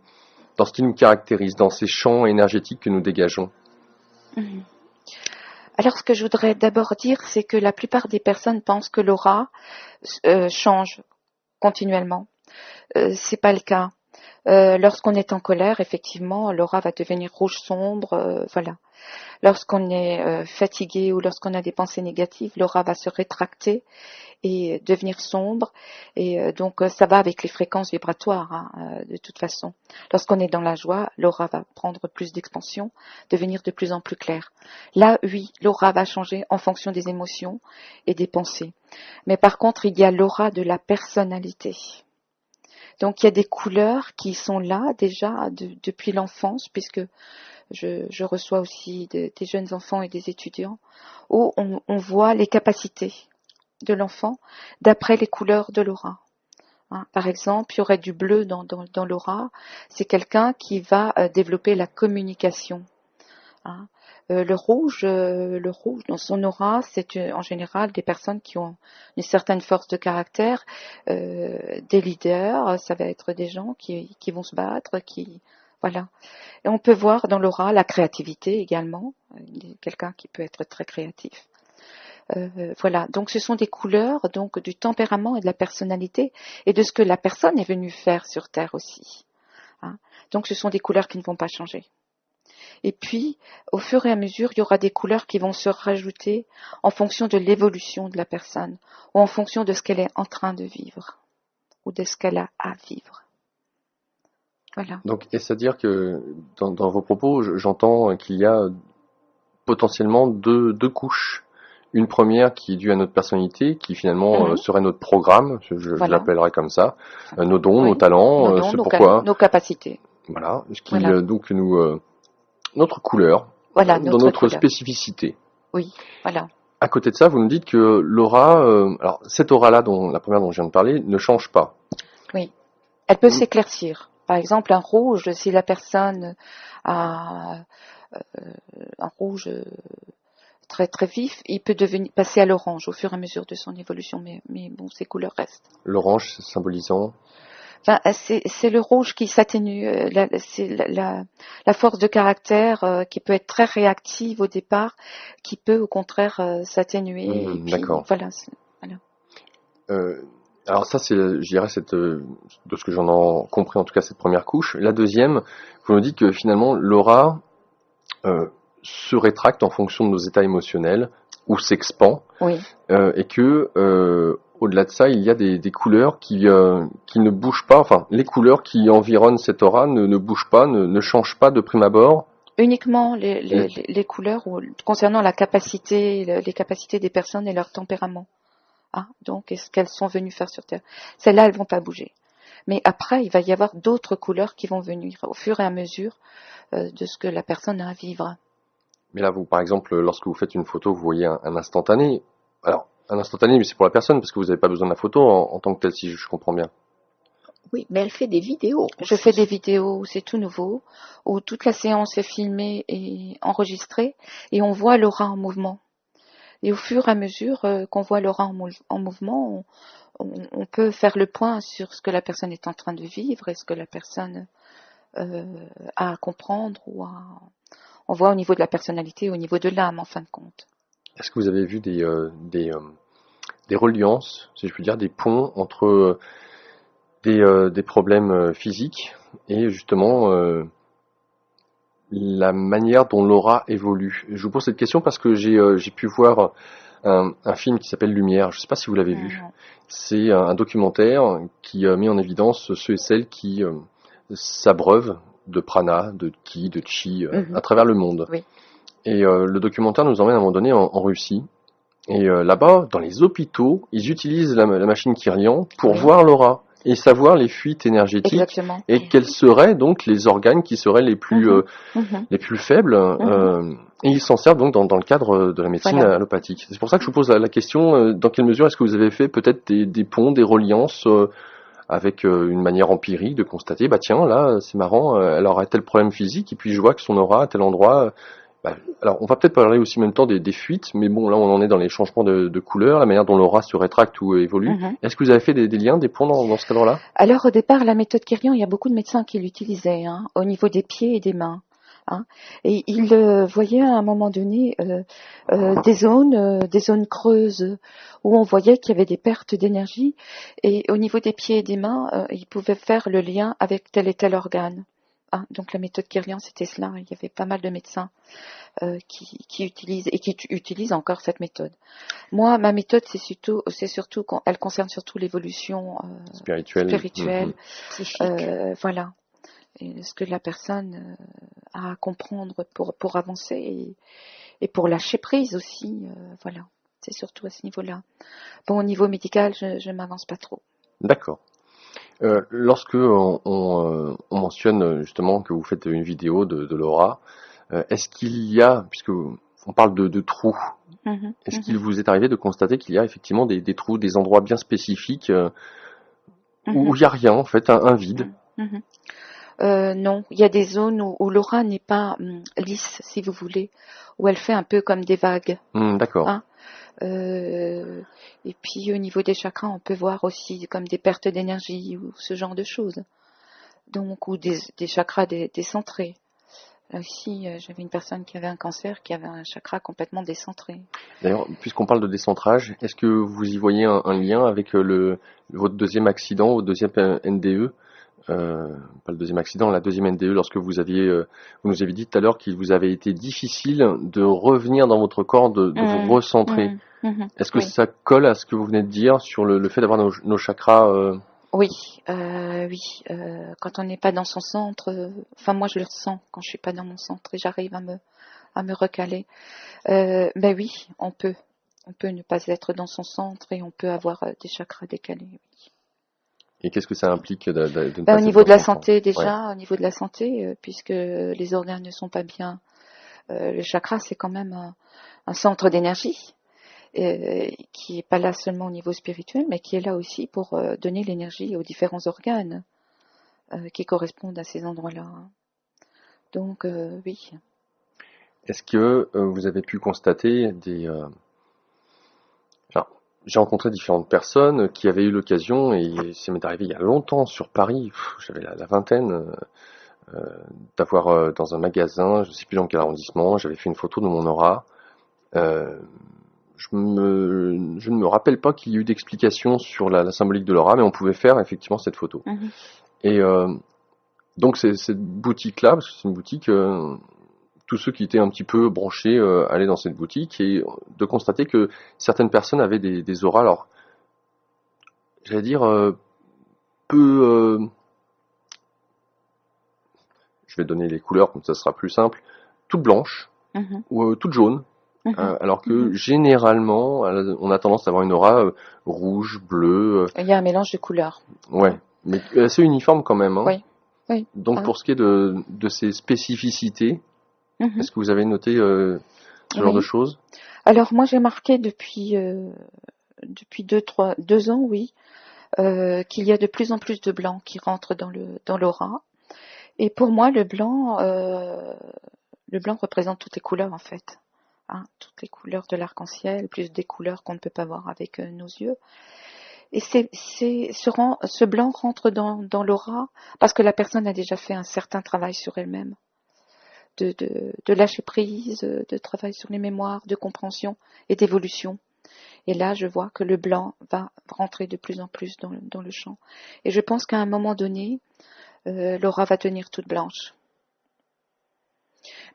ce qui nous caractérise, dans ces champs énergétiques que nous dégageons? Alors, ce que je voudrais d'abord dire, c'est que la plupart des personnes pensent que l'aura change continuellement. C'est pas le cas. Lorsqu'on est en colère, effectivement, l'aura va devenir rouge sombre, voilà. Lorsqu'on est fatigué ou lorsqu'on a des pensées négatives, l'aura va se rétracter et devenir sombre. Et donc, ça va avec les fréquences vibratoires, hein, de toute façon. Lorsqu'on est dans la joie, l'aura va prendre plus d'expansion, devenir de plus en plus claire. Là, oui, l'aura va changer en fonction des émotions et des pensées. Mais par contre, il y a l'aura de la personnalité. Donc il y a des couleurs qui sont là déjà depuis l'enfance, puisque je reçois aussi des jeunes enfants et des étudiants, où on voit les capacités de l'enfant d'après les couleurs de l'aura. Hein, par exemple, il y aurait du bleu dans l'aura, c'est quelqu'un qui va développer la communication. Hein. Le rouge dans son aura, c'est en général des personnes qui ont une certaine force de caractère, des leaders, ça va être des gens qui vont se battre, voilà. Et on peut voir dans l'aura la créativité également, quelqu'un qui peut être très créatif. Voilà, donc ce sont des couleurs donc du tempérament et de la personnalité et de ce que la personne est venue faire sur Terre aussi. Hein. Donc ce sont des couleurs qui ne vont pas changer. Et puis, au fur et à mesure, il y aura des couleurs qui vont se rajouter en fonction de l'évolution de la personne ou en fonction de ce qu'elle est en train de vivre ou de ce qu'elle a à vivre. Voilà. Donc, c'est-à-dire que dans vos propos, j'entends qu'il y a potentiellement deux couches. Une première qui est due à notre personnalité, qui finalement serait notre programme, je l'appellerais comme ça, nos dons, nos talents, ce pourquoi. Nos capacités. Voilà, ce qui donc nous... notre couleur, voilà, dans notre spécificité. Oui, voilà. À côté de ça, vous nous dites que l'aura, alors cette aura-là, la première dont je viens de parler, ne change pas. Oui, elle peut s'éclaircir. Par exemple, un rouge, si la personne a un rouge très très vif, il peut passer à l'orange au fur et à mesure de son évolution, mais bon, ces couleurs restent. L'orange symbolisant Enfin, c'est le rouge qui s'atténue, c'est la force de caractère qui peut être très réactive au départ, qui peut au contraire s'atténuer. D'accord. Voilà. Alors ça, c'est, je dirais, de ce que j'en ai compris, en tout cas, cette première couche. La deuxième, vous nous dites que finalement, l'aura se rétracte en fonction de nos états émotionnels ou s'expand, oui. Et que au-delà de ça, il y a des couleurs qui ne bougent pas. Enfin, les couleurs qui environnent cette aura ne bougent pas, ne changent pas de prime abord. Uniquement les couleurs concernant la capacité, les capacités des personnes et leur tempérament. Ah, donc, est-ce qu'elles sont venues faire sur Terre? Celles-là, elles vont pas bouger. Mais après, il va y avoir d'autres couleurs qui vont venir au fur et à mesure de ce que la personne a à vivre. Mais là, vous, par exemple, lorsque vous faites une photo, vous voyez un instantané. Alors, un instantané, mais c'est pour la personne, parce que vous n'avez pas besoin de la photo en tant que telle, si je comprends bien. Oui, mais elle fait des vidéos. Je fais des vidéos, c'est tout nouveau, où toute la séance est filmée et enregistrée, et on voit l'aura en mouvement. Et au fur et à mesure qu'on voit l'aura en mouvement, on peut faire le point sur ce que la personne est en train de vivre et ce que la personne a à comprendre on voit au niveau de la personnalité, au niveau de l'âme en fin de compte. Est-ce que vous avez vu des reliances, si je puis dire, des ponts entre des problèmes physiques et justement la manière dont l'aura évolue? Je vous pose cette question parce que j'ai pu voir un film qui s'appelle Lumière. Je ne sais pas si vous l'avez vu. C'est un documentaire qui met en évidence ceux et celles qui s'abreuvent de prana, de ki, de chi à travers le monde. Oui. Et le documentaire nous emmène à un moment donné en Russie. Et là-bas, dans les hôpitaux, ils utilisent la machine Kirlian pour voir l'aura et savoir les fuites énergétiques. Exactement. Et quels seraient donc les organes qui seraient les plus faibles. Et ils s'en servent donc dans le cadre de la médecine allopathique. C'est pour ça que je vous pose la question, dans quelle mesure est-ce que vous avez fait peut-être des ponts, des reliances avec une manière empirique de constater, bah tiens, là, c'est marrant, elle aurait tel problème physique, et puis je vois que son aura à tel endroit... alors, on va peut-être parler aussi en même temps des fuites, mais bon, là, on en est dans les changements de couleur, la manière dont l'aura se rétracte ou évolue. Est-ce que vous avez fait des liens, des ponts dans ce cadre-là? Alors, au départ, la méthode Kirlian, il y a beaucoup de médecins qui l'utilisaient, au niveau des pieds et des mains. hein. Et il voyait à un moment donné des zones creuses où on voyait qu'il y avait des pertes d'énergie, et au niveau des pieds et des mains, il pouvait faire le lien avec tel et tel organe. Ah, donc la méthode Kirlian, c'était cela. Il y avait pas mal de médecins qui utilisent encore cette méthode. Moi, ma méthode, elle concerne surtout l'évolution spirituelle, Psychique. voilà. Et ce que la personne a à comprendre pour avancer et pour lâcher prise aussi, voilà. C'est surtout à ce niveau-là. Bon, au niveau médical, je m'avance pas trop. D'accord. Lorsque on mentionne justement que vous faites une vidéo de l'aura, est-ce qu'il y a, puisque on parle de trous, est-ce qu'il vous est arrivé de constater qu'il y a effectivement des trous, des endroits bien spécifiques où il n'y a rien, en fait, un vide? Non, il y a des zones où l'aura n'est pas lisse, si vous voulez, où elle fait un peu comme des vagues. D'accord. Hein. Et puis au niveau des chakras, on peut voir aussi comme des pertes d'énergie ou ce genre de choses. Donc, ou des chakras décentrés. Là aussi, j'avais une personne qui avait un cancer, qui avait un chakra complètement décentré. D'ailleurs, puisqu'on parle de décentrage, est-ce que vous y voyez un lien avec votre deuxième accident, votre deuxième NDE? Pas le deuxième accident, la deuxième NDE, lorsque vous nous avez dit tout à l'heure qu'il vous avait été difficile de revenir dans votre corps, de vous recentrer. Est-ce que ça colle à ce que vous venez de dire sur le fait d'avoir nos chakras Oui, oui. Quand on n'est pas dans son centre, enfin moi je le ressens quand je suis pas dans mon centre et j'arrive à me recaler. Ben oui, on peut ne pas être dans son centre et on peut avoir des chakras décalés. Oui. Et qu'est-ce que ça implique de ne Ben, pas au être niveau dans de la son corps? santé déjà, au niveau de la santé, puisque les organes ne sont pas bien, le chakra c'est quand même un centre d'énergie. Qui est pas là seulement au niveau spirituel, mais qui est là aussi pour donner l'énergie aux différents organes qui correspondent à ces endroits-là. Donc oui. Est-ce que vous avez pu constater Alors, j'ai rencontré différentes personnes qui avaient eu l'occasion, et ça m'est arrivé il y a longtemps sur Paris, j'avais la vingtaine, d'avoir dans un magasin, je ne sais plus dans quel arrondissement, j'avais fait une photo de mon aura. Je ne me rappelle pas qu'il y ait eu d'explication sur la symbolique de l'aura, mais on pouvait faire effectivement cette photo. Et donc cette boutique-là, parce que c'est une boutique, tous ceux qui étaient un petit peu branchés allaient dans cette boutique, et de constater que certaines personnes avaient des auras, alors j'allais dire peu... je vais donner les couleurs, comme ça sera plus simple, toutes blanches ou toutes jaunes. Alors que généralement, on a tendance à avoir une aura rouge, bleue. Il y a un mélange de couleurs. Ouais, mais assez uniforme quand même. Hein. Oui. Oui. Donc pour ce qui est de ces spécificités, est-ce que vous avez noté ce genre de choses? Alors moi j'ai marqué depuis 2 ans, oui, qu'il y a de plus en plus de blanc qui rentre dans l'aura. Et pour moi le blanc représente toutes les couleurs en fait. Hein, toutes les couleurs de l'arc-en-ciel, plus des couleurs qu'on ne peut pas voir avec nos yeux. Et ce blanc rentre dans l'aura parce que la personne a déjà fait un certain travail sur elle-même, de lâcher prise, de travail sur les mémoires, de compréhension et d'évolution. Et là, je vois que le blanc va rentrer de plus en plus dans le champ. Et je pense qu'à un moment donné, l'aura va tenir toute blanche.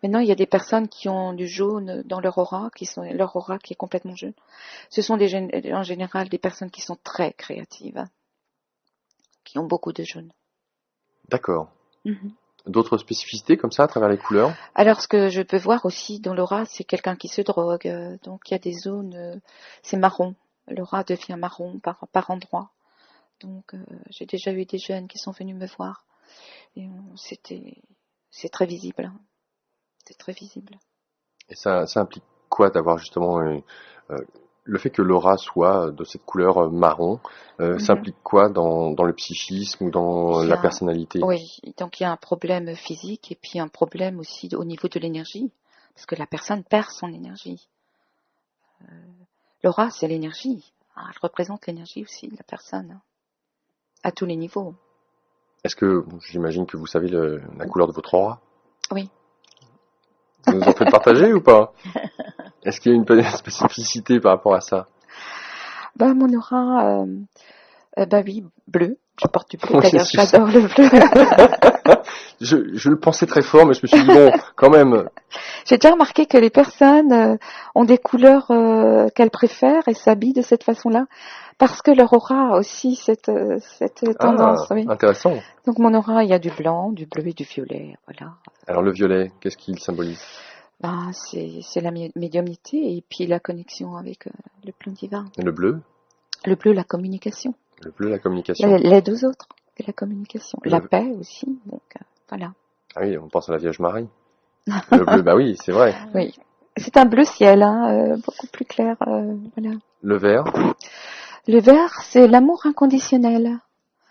Maintenant, il y a des personnes qui ont du jaune dans leur aura qui est complètement jaune. Ce sont en général des personnes qui sont très créatives, qui ont beaucoup de jaune. D'accord. D'autres spécificités comme ça à travers les couleurs? Alors, ce que je peux voir aussi dans l'aura, c'est quelqu'un qui se drogue. Donc, il y a des zones, c'est marron. L'aura devient marron par endroits. Donc, j'ai déjà eu des jeunes qui sont venus me voir. Et c'est très visible. Hein. C'est très visible. Et ça implique quoi d'avoir justement le fait que l'aura soit de cette couleur marron, ça implique quoi dans le psychisme ou dans la personnalité? Oui, donc il y a un problème physique et puis un problème aussi au niveau de l'énergie, parce que la personne perd son énergie. L'aura, c'est l'énergie. Elle représente l'énergie aussi de la personne, hein, à tous les niveaux. Est-ce que, j'imagine que vous savez la couleur de votre aura? Oui. Vous nous en faites partager ou pas? Est-ce qu'il y a une spécificité par rapport à ça? Mon aura, oui, bleu. Je porte du bleu. Oui, D'ailleurs, c'est sûr. j'adore le bleu. Je le pensais très fort, mais je me suis dit, bon, quand même, J'ai déjà remarqué que les personnes ont des couleurs qu'elles préfèrent et s'habillent de cette façon-là parce que leur aura a aussi cette tendance. Oui. intéressant. Donc mon aura, il y a du blanc, du bleu et du violet. Voilà. Alors le violet, qu'est-ce qu'il symbolise? C'est la médiumnité et puis la connexion avec le plan divin. Le bleu? Le bleu, la communication. Le bleu, la communication. L'aide aux autres et la communication. Le- La paix aussi. Donc voilà. Ah oui, on pense à la Vierge Marie. Le bleu, bah oui, c'est vrai. Oui. C'est un bleu ciel, beaucoup plus clair. Voilà. Le vert? Le vert, c'est l'amour inconditionnel.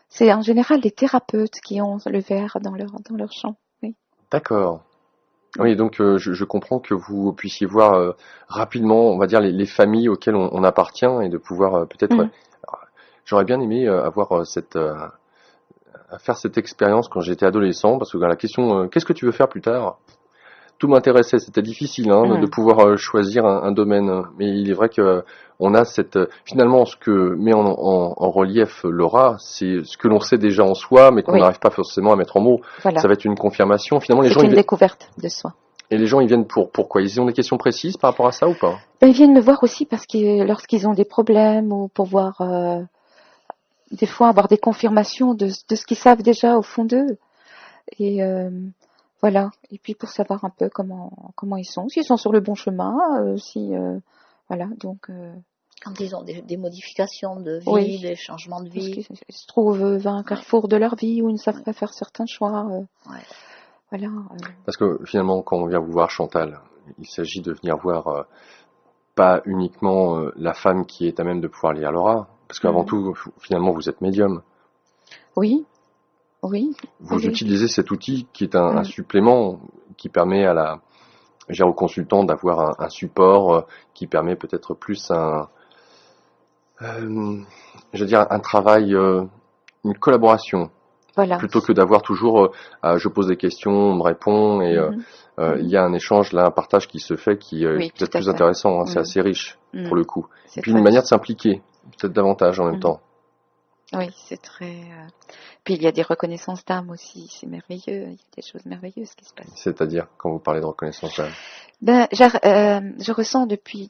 C'est en général les thérapeutes qui ont le vert dans leur champ. Oui. D'accord. Oui, donc je comprends que vous puissiez voir rapidement, on va dire, les familles auxquelles on appartient et de pouvoir peut-être... Mhm. J'aurais bien aimé avoir à faire cette expérience quand j'étais adolescent, parce que la question qu'est-ce que tu veux faire plus tard? Tout m'intéressait, c'était difficile de pouvoir choisir un domaine, mais il est vrai que on a finalement ce que met en relief l'aura, c'est ce que l'on sait déjà en soi, mais qu'on Oui. n'arrive pas forcément à mettre en mots. Voilà. Ça va être une confirmation. Finalement, les C'est gens une découverte de soi. et les gens ils viennent pourquoi? Ils ont des questions précises par rapport à ça ou pas? Ils viennent me voir aussi parce que lorsqu'ils ont des problèmes ou pour voir des fois avoir des confirmations de ce qu'ils savent déjà au fond d'eux. Et voilà. Et puis pour savoir un peu comment ils sont, s'ils sont sur le bon chemin, voilà. Donc Quand ils ont des modifications de vie, Oui. des changements de parce vie. qu'ils se trouvent à un carrefour de leur vie où ils ne savent pas faire certains choix. Ouais. Voilà. Parce que finalement, quand on vient vous voir, Chantal, il s'agit de venir voir pas uniquement la femme qui est à même de pouvoir lire l'aura, parce qu'avant tout, finalement, vous êtes médium. Oui. Oui. Vous Oui. utilisez cet outil qui est un supplément qui permet au consultant d'avoir un support qui permet peut-être plus un travail, une collaboration. Voilà. Plutôt que d'avoir toujours, je pose des questions, on me répond et il y a un échange là, un partage qui se fait qui est Oui, peut-être tout à plus fait. intéressant. C'est assez riche pour le coup. C'est Et puis très une manière de riche. s'impliquer, peut-être davantage en même temps. Oui, c'est très. Puis il y a des reconnaissances d'âme aussi, c'est merveilleux. Il y a des choses merveilleuses qui se passent. C'est-à-dire quand vous parlez de reconnaissance d'âme. Je ressens depuis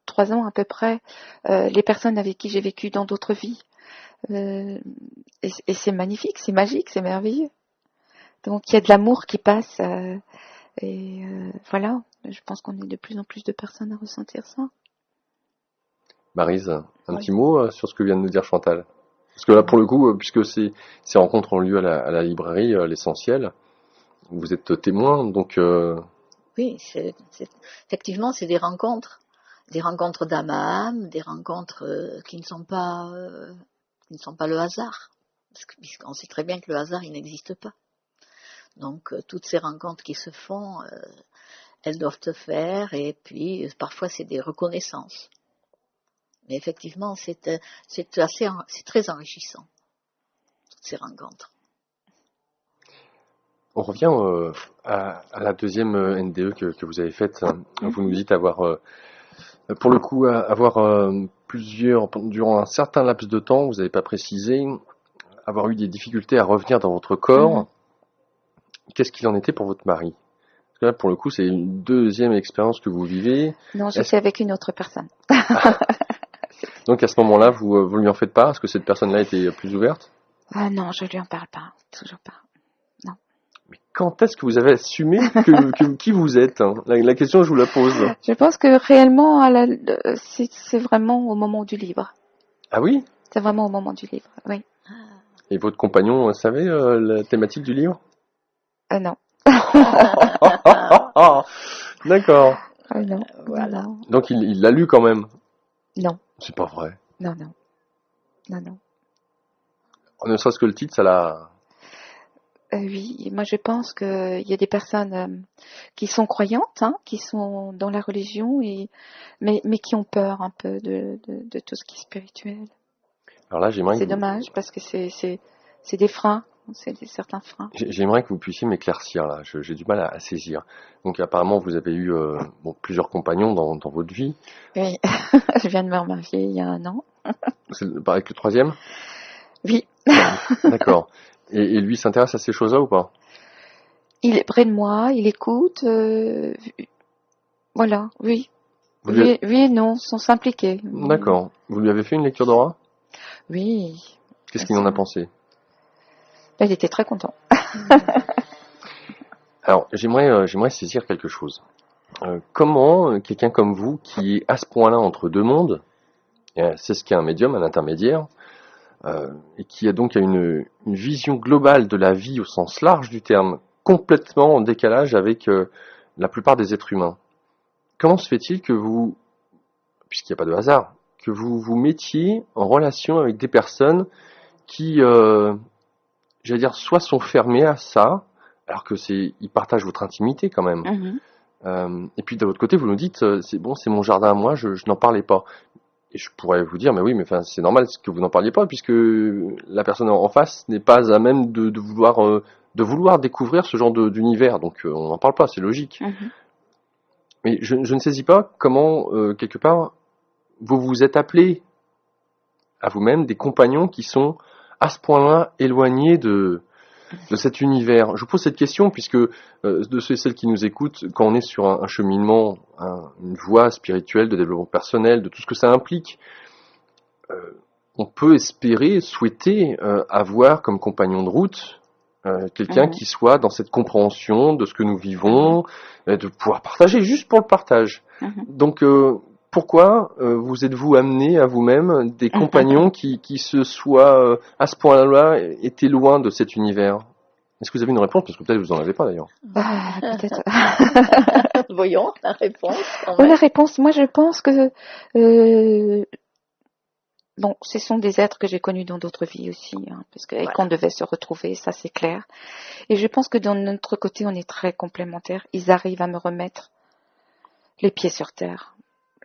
3 ans à peu près les personnes avec qui j'ai vécu dans d'autres vies. Et c'est magnifique, c'est magique, c'est merveilleux. Donc il y a de l'amour qui passe. Voilà, je pense qu'on est de plus en plus de personnes à ressentir ça. Maryse, un Oui. petit mot sur ce que vient de nous dire Chantal. Parce que là, pour le coup, puisque ces rencontres ont lieu à la librairie, l'essentiel, vous êtes témoin, donc Oui, effectivement, c'est des rencontres d'âme à âme, des rencontres qui ne sont pas le hasard, puisqu'on sait très bien que le hasard, il n'existe pas. Donc, toutes ces rencontres qui se font, elles doivent se faire, et puis parfois c'est des reconnaissances. Mais effectivement, c'est très enrichissant, toutes ces rencontres. on revient à la deuxième NDE que vous avez faite. Vous nous dites avoir, pour le coup, avoir durant un certain laps de temps, vous n'avez pas précisé, avoir eu des difficultés à revenir dans votre corps. Qu'est-ce qu'il en était pour votre mari? Parce que là, pour le coup, c'est une deuxième expérience que vous vivez. Non, j'étais avec une autre personne. Donc à ce moment-là, vous lui en faites part? Est-ce que cette personne-là était plus ouverte? Ah non, je lui en parle pas, toujours pas. Non. Mais quand est-ce que vous avez assumé qui vous êtes, hein? La question, je vous la pose. Je pense que réellement, c'est vraiment au moment du livre. Ah oui? C'est vraiment au moment du livre, oui. Et votre compagnon savait la thématique du livre? Non. D'accord. Non. Voilà. Non. Donc il l'a lu quand même? Non. C'est pas vrai. Non. Ne serait-ce que le titre, ça l'a... Oui, moi je pense qu'il y a des personnes qui sont croyantes, qui sont dans la religion, mais qui ont peur un peu de tout ce qui est spirituel. Alors là, j'aimerais C'est que vous... dommage parce que c'est des freins C'est certains freins. J'aimerais que vous puissiez m'éclaircir là, j'ai du mal à saisir. Donc apparemment vous avez eu plusieurs compagnons dans votre vie. Oui, je viens de me remarier il y a 1 an. C'est avec le troisième? Oui, D'accord. Et lui s'intéresse à ces choses-là ou pas? il est près de moi, il écoute. Voilà, oui. Vous lui Oui et non, sans s'impliquer. D'accord. Vous lui avez fait une lecture d'aura? Oui. Qu'est-ce qu'il en a pensé? Il était très content. Alors, j'aimerais saisir quelque chose. Comment quelqu'un comme vous, qui est à ce point-là entre deux mondes, c'est ce qu'est un médium, un intermédiaire, et qui a donc une vision globale de la vie au sens large du terme, complètement en décalage avec la plupart des êtres humains, comment se fait-il que vous, puisqu'il n'y a pas de hasard, que vous vous mettiez en relation avec des personnes qui, j'allais dire, soit sont fermées à ça, alors que ils partagent votre intimité quand même. Et puis de votre côté, vous nous dites, c'est bon, c'est mon jardin à moi, je n'en parlais pas. Et je pourrais vous dire, mais oui, mais enfin, c'est normal que vous n'en parliez pas, puisque la personne en face n'est pas à même de vouloir découvrir ce genre d'univers. Donc on n'en parle pas, c'est logique. Mais je ne saisis pas comment, quelque part, vous vous êtes appelé à vous-même des compagnons qui sont à ce point-là éloignés de cet univers. Je vous pose cette question puisque de ceux et celles qui nous écoutent, quand on est sur un cheminement, une voie spirituelle de développement personnel, de tout ce que ça implique, on peut espérer, souhaiter avoir comme compagnon de route quelqu'un qui soit dans cette compréhension de ce que nous vivons, de pouvoir partager juste pour le partage. Donc pourquoi vous êtes-vous amené à vous-même des compagnons qui se soient à ce point-là étaient loin de cet univers? Est-ce que vous avez une réponse? Parce que peut-être vous n'en avez pas d'ailleurs. Peut-être. Voyons la réponse. La réponse, moi je pense que bon, ce sont des êtres que j'ai connus dans d'autres vies aussi, parce que, et qu'on devait se retrouver, ça c'est clair. Et je pense que de notre côté, on est très complémentaires. Ils arrivent à me remettre les pieds sur terre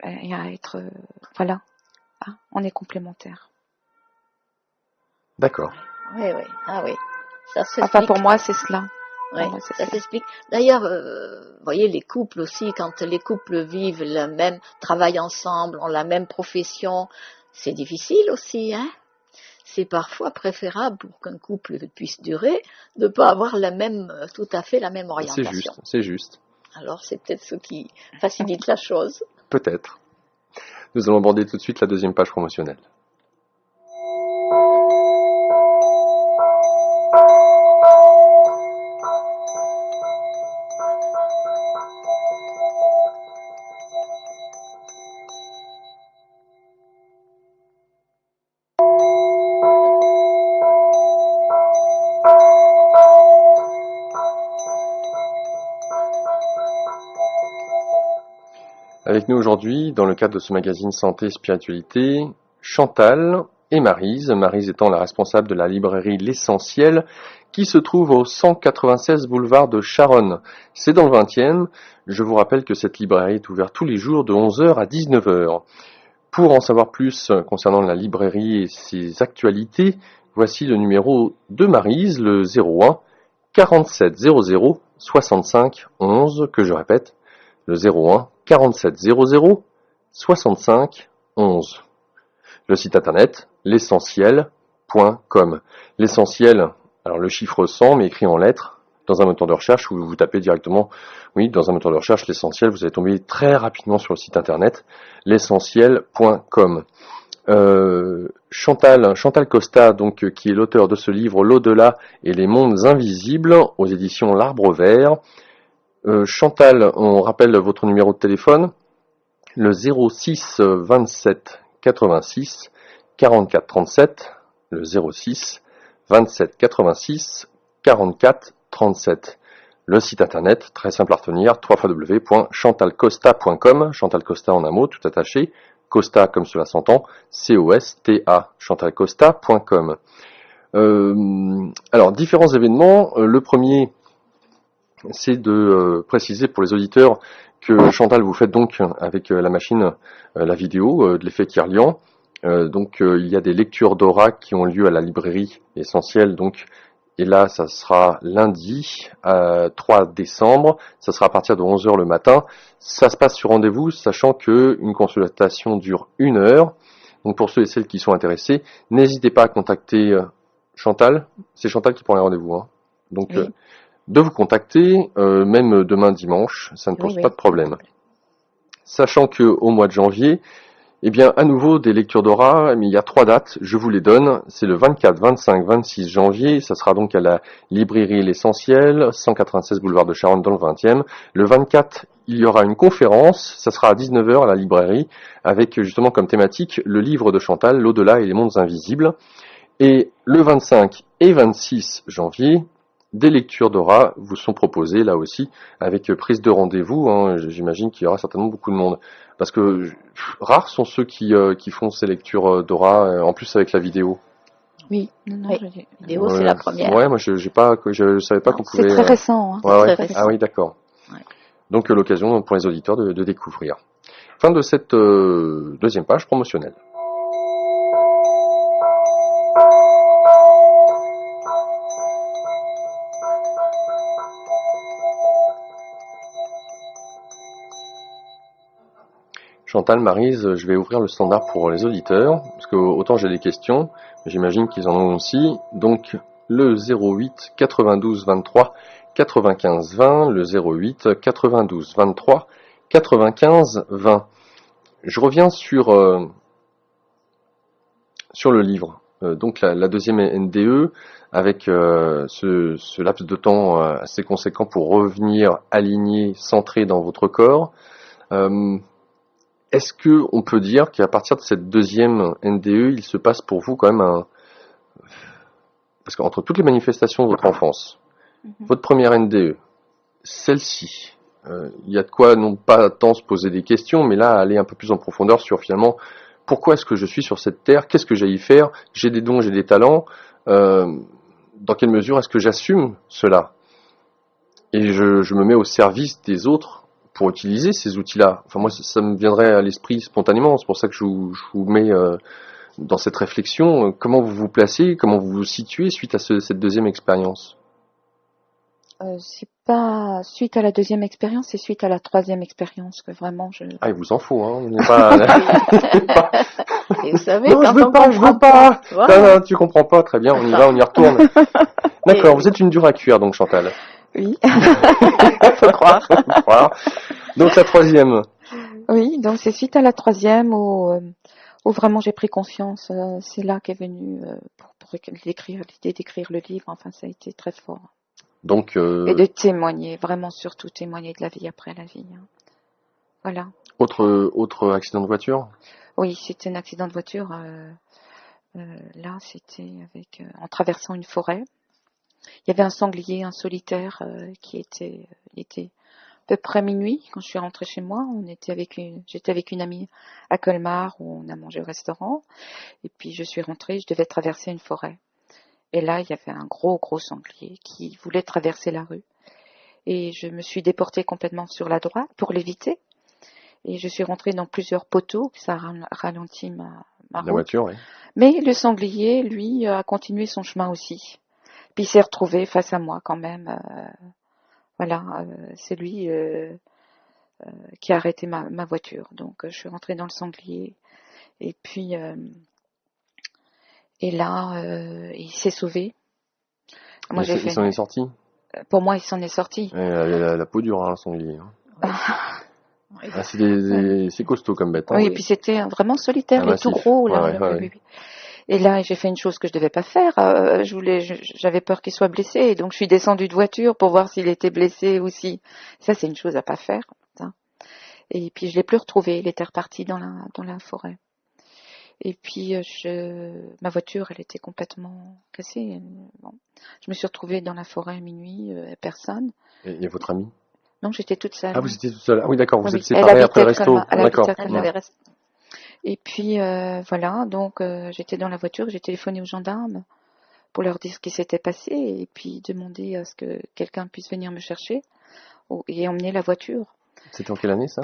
et à être, voilà, on est complémentaires. D'accord. Oui. Ah oui. Ça enfin, pour moi, c'est cela. Oui, ça s'explique. D'ailleurs, vous voyez, les couples aussi, quand les couples vivent le même, travaillent ensemble, ont la même profession, c'est difficile aussi, hein. C'est parfois préférable pour qu'un couple puisse durer de ne pas avoir tout à fait la même orientation. C'est juste. Alors, c'est peut-être ce qui facilite la chose. Peut-être. Nous allons aborder tout de suite la deuxième page promotionnelle. Avec nous aujourd'hui, dans le cadre de ce magazine Santé et Spiritualité, Chantal et Maryse. Maryse étant la responsable de la librairie L'Essentiel, qui se trouve au 196 boulevard de Charonne. C'est dans le 20e. Je vous rappelle que cette librairie est ouverte tous les jours de 11h à 19h. Pour en savoir plus concernant la librairie et ses actualités, voici le numéro de Maryse, le 01 47 00 65 11, que je répète, le 01 47 00 65 11. Le site internet, l'essentiel.com. L'essentiel, alors le chiffre 100, mais écrit en lettres, dans un moteur de recherche, où vous tapez directement, dans un moteur de recherche, l'essentiel, vous allez tomber très rapidement sur le site internet, l'essentiel.com. Chantal Costa, donc, qui est l'auteur de ce livre, L'au-delà et les mondes invisibles, aux éditions L'Arbre Vert. Chantal, on rappelle votre numéro de téléphone, le 06 27 86 44 37, le 06 27 86 44 37. Le site internet, très simple à retenir, www.chantalcosta.com, Chantal Costa en un mot, tout attaché, Costa comme cela s'entend, C-O-S-T-A, chantalcosta.com. Alors, différents événements. Le premier, c'est de préciser pour les auditeurs que Chantal, vous faites donc avec la machine la vidéo de l'effet Kirlian. Donc il y a des lectures d'aura qui ont lieu à la librairie Essentielle, donc, Et là, ça sera lundi, 3 décembre. Ça sera à partir de 11 heures le matin. Ça se passe sur rendez-vous, sachant que une consultation dure 1 heure. Donc pour ceux et celles qui sont intéressés, n'hésitez pas à contacter Chantal. C'est Chantal qui prend les rendez-vous, hein. Donc Oui. de vous contacter, même demain dimanche, ça ne pose Oui, pas de problème. Sachant que au mois de janvier, eh bien, à nouveau, des lectures d'aura, mais il y a 3 dates, je vous les donne. C'est le 24, 25, 26 janvier, ça sera donc à la librairie L'Essentiel, 196 boulevard de Charonne dans le 20e. Le 24, il y aura une conférence, ça sera à 19 heures à la librairie, avec justement comme thématique le livre de Chantal, L'au-delà et les mondes invisibles. Et le 25 et 26 janvier, des lectures d'aura vous sont proposées là aussi, avec prise de rendez-vous, hein. J'imagine qu'il y aura certainement beaucoup de monde. Parce que rares sont ceux qui font ces lectures d'aura, en plus avec la vidéo. Oui, non, Oui. je dis- Vidéo, c'est la première. Ouais, moi je savais pas Non, qu'on C'est pouvait. très récent. Hein. Ouais, c'est ouais. très récent. Ah oui, d'accord. Ouais. Donc l'occasion pour les auditeurs de découvrir. Fin de cette deuxième page promotionnelle. Chantal, Maryse, je vais ouvrir le standard pour les auditeurs, parce que autant j'ai des questions, mais j'imagine qu'ils en ont aussi. Donc le 08 92 23 95 20, le 08 92 23 95 20. Je reviens sur le livre. Donc la deuxième NDE, avec ce laps de temps assez conséquent pour revenir aligné, centré dans votre corps. Est-ce que on peut dire qu'à partir de cette deuxième NDE, il se passe pour vous quand même un... Parce qu'entre toutes les manifestations de votre enfance, votre première NDE, celle-ci, il y a de quoi non pas tant se poser des questions, mais là aller un peu plus en profondeur sur finalement pourquoi est-ce que je suis sur cette terre, qu'est-ce que j'ai y faire, j'ai des dons, j'ai des talents, dans quelle mesure est-ce que j'assume cela et je me mets au service des autres pour utiliser ces outils-là. Enfin moi ça me viendrait à l'esprit spontanément, c'est pour ça que je vous mets dans cette réflexion, comment vous vous placez, comment vous vous situez suite à cette deuxième expérience. C'est pas suite à la deuxième expérience, c'est suite à la troisième expérience que vraiment je. Ah, il vous en faut, hein. On n'est pas... Et vous savez, non, quand je veux on pas, je comprend veux pas. voilà. Non, tu comprends pas, très bien, on y va, on y retourne. D'accord, vous êtes une dure à cuire, donc Chantal. Oui. Faut croire. Faut croire. Donc la troisième. Oui, donc c'est suite à la troisième où vraiment j'ai pris conscience. C'est là qu'est venue pour l'écrire, l'idée d'écrire le livre. Enfin, ça a été très fort. Donc Et de témoigner, vraiment surtout témoigner de la vie après la vie. Hein. Voilà. autre accident de voiture. Oui, c'était un accident de voiture. Là, c'était avec en traversant une forêt. Il y avait un sanglier, un solitaire qui était, il était à peu près minuit quand je suis rentrée chez moi. J'étais avec une amie à Colmar où on a mangé au restaurant. Et puis je suis rentrée, je devais traverser une forêt. Et là, il y avait un gros sanglier qui voulait traverser la rue. Et je me suis déportée complètement sur la droite pour l'éviter. Et je suis rentrée dans plusieurs poteaux, ça a ralenti ma La route. voiture, oui. Mais le sanglier, lui, a continué son chemin aussi. Puis il s'est retrouvé face à moi quand même. Voilà, c'est lui qui a arrêté ma voiture. Donc je suis rentrée dans le sanglier. Et puis, et là, il s'est sauvé. Moi, Il s'en est sorti. Pour moi, il s'en est sorti. La peau dure, hein, sanglier. Hein. Ah, c'est costaud comme bête. Hein. Oui, et puis c'était vraiment solitaire, il est tout gros. Là, ouais. Et là, j'ai fait une chose que je devais pas faire. J'avais peur qu'il soit blessé, et donc je suis descendue de voiture pour voir s'il était blessé ou si. Ça, c'est une chose à pas faire. Ça. Et puis je l'ai plus retrouvé. Il était reparti dans la forêt. Et puis ma voiture, elle était complètement cassée. Bon. Je me suis retrouvée dans la forêt à minuit, personne. Et votre amie? Non, j'étais toute seule. Ah, vous étiez toute seule. Ah oui, d'accord. Vous Oui. êtes séparés après le resto. D'accord. Et Et puis voilà, donc j'étais dans la voiture, j'ai téléphoné aux gendarmes pour leur dire ce qui s'était passé et puis demander à ce que quelqu'un puisse venir me chercher et emmener la voiture. C'était en quelle année ça?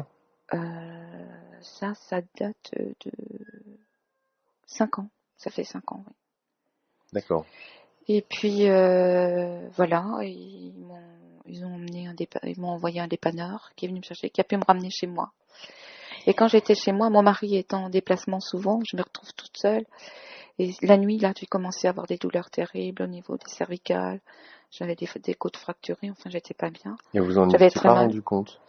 Ça date de 5 ans. Ça fait 5 ans, oui. D'accord. Et puis voilà, ils m'ont envoyé un dépanneur qui est venu me chercher, qui a pu me ramener chez moi. Et quand j'étais chez moi, mon mari étant en déplacement souvent, je me retrouve toute seule. Et la nuit, là, j'ai commencé à avoir des douleurs terribles au niveau des cervicales. J'avais des côtes fracturées, enfin, j'étais pas bien. Et vous en J'avais étiez très pas mal. rendu compte?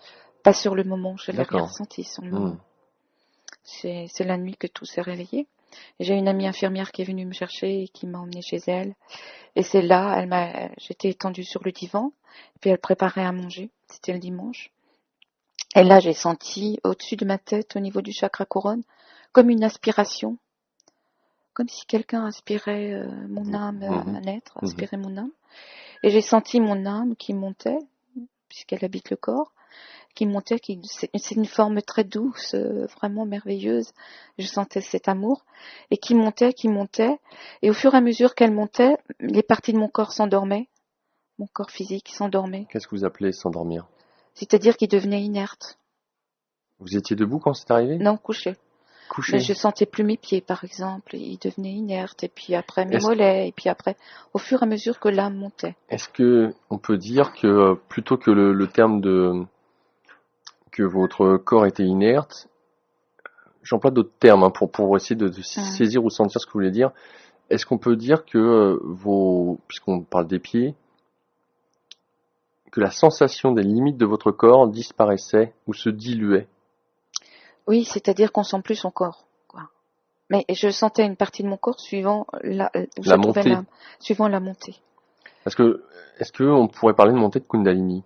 Pas sur le moment, je l'ai rien D'accord. ressenti sur le Hmm. moment. C'est la nuit que tout s'est réveillé. Et j'ai une amie infirmière qui est venue me chercher et qui m'a emmenée chez elle. Et c'est là, j'étais étendue sur le divan, puis elle préparait à manger. C'était le dimanche. Et là, j'ai senti au-dessus de ma tête, au niveau du chakra couronne, comme une aspiration, comme si quelqu'un aspirait mon âme à naître, aspirait mon âme. Et j'ai senti mon âme qui montait, puisqu'elle habite le corps, qui montait, c'est une forme très douce, vraiment merveilleuse. Je sentais cet amour, et qui montait, et au fur et à mesure qu'elle montait, les parties de mon corps s'endormaient, mon corps physique s'endormait, Qu'est-ce que vous appelez s'endormir? c'est-à-dire qu'il devenait inerte. Vous étiez debout quand c'est arrivé? Non, couché. Couché? Mais je sentais plus mes pieds, par exemple, ils devenaient inertes, et puis après mes mollets, et puis après, au fur et à mesure que l'âme montait. Est-ce que on peut dire que plutôt que le terme que votre corps était inerte, j'emploie d'autres termes hein, pour essayer de saisir ou sentir ce que vous voulez dire. Est-ce qu'on peut dire que puisqu'on parle des pieds, que la sensation des limites de votre corps disparaissait ou se diluait? Oui, c'est-à-dire qu'on sent plus son corps, quoi. Mais je sentais une partie de mon corps suivant où se trouvait l'âme, suivant la montée. Est-ce que on pourrait parler de montée de Kundalini?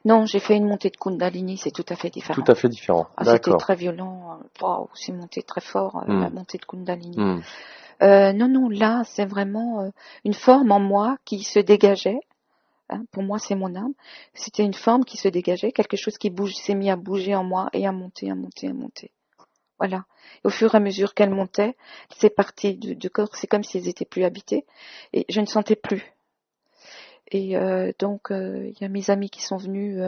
Non, j'ai fait une montée de Kundalini, c'est tout à fait différent. Tout à fait différent. Ah, c'était très violent. Wow, c'est monté très fort, la montée de Kundalini. Non, là, c'est vraiment une forme en moi qui se dégageait. Hein, pour moi, c'est mon âme. C'était une forme qui se dégageait, quelque chose qui s'est mis à bouger en moi et à monter. Voilà. Et au fur et à mesure qu'elle montait, ces parties du corps, c'est comme si elles étaient plus habitées. Et je ne sentais plus. Et donc, il y a mes amis qui sont venus,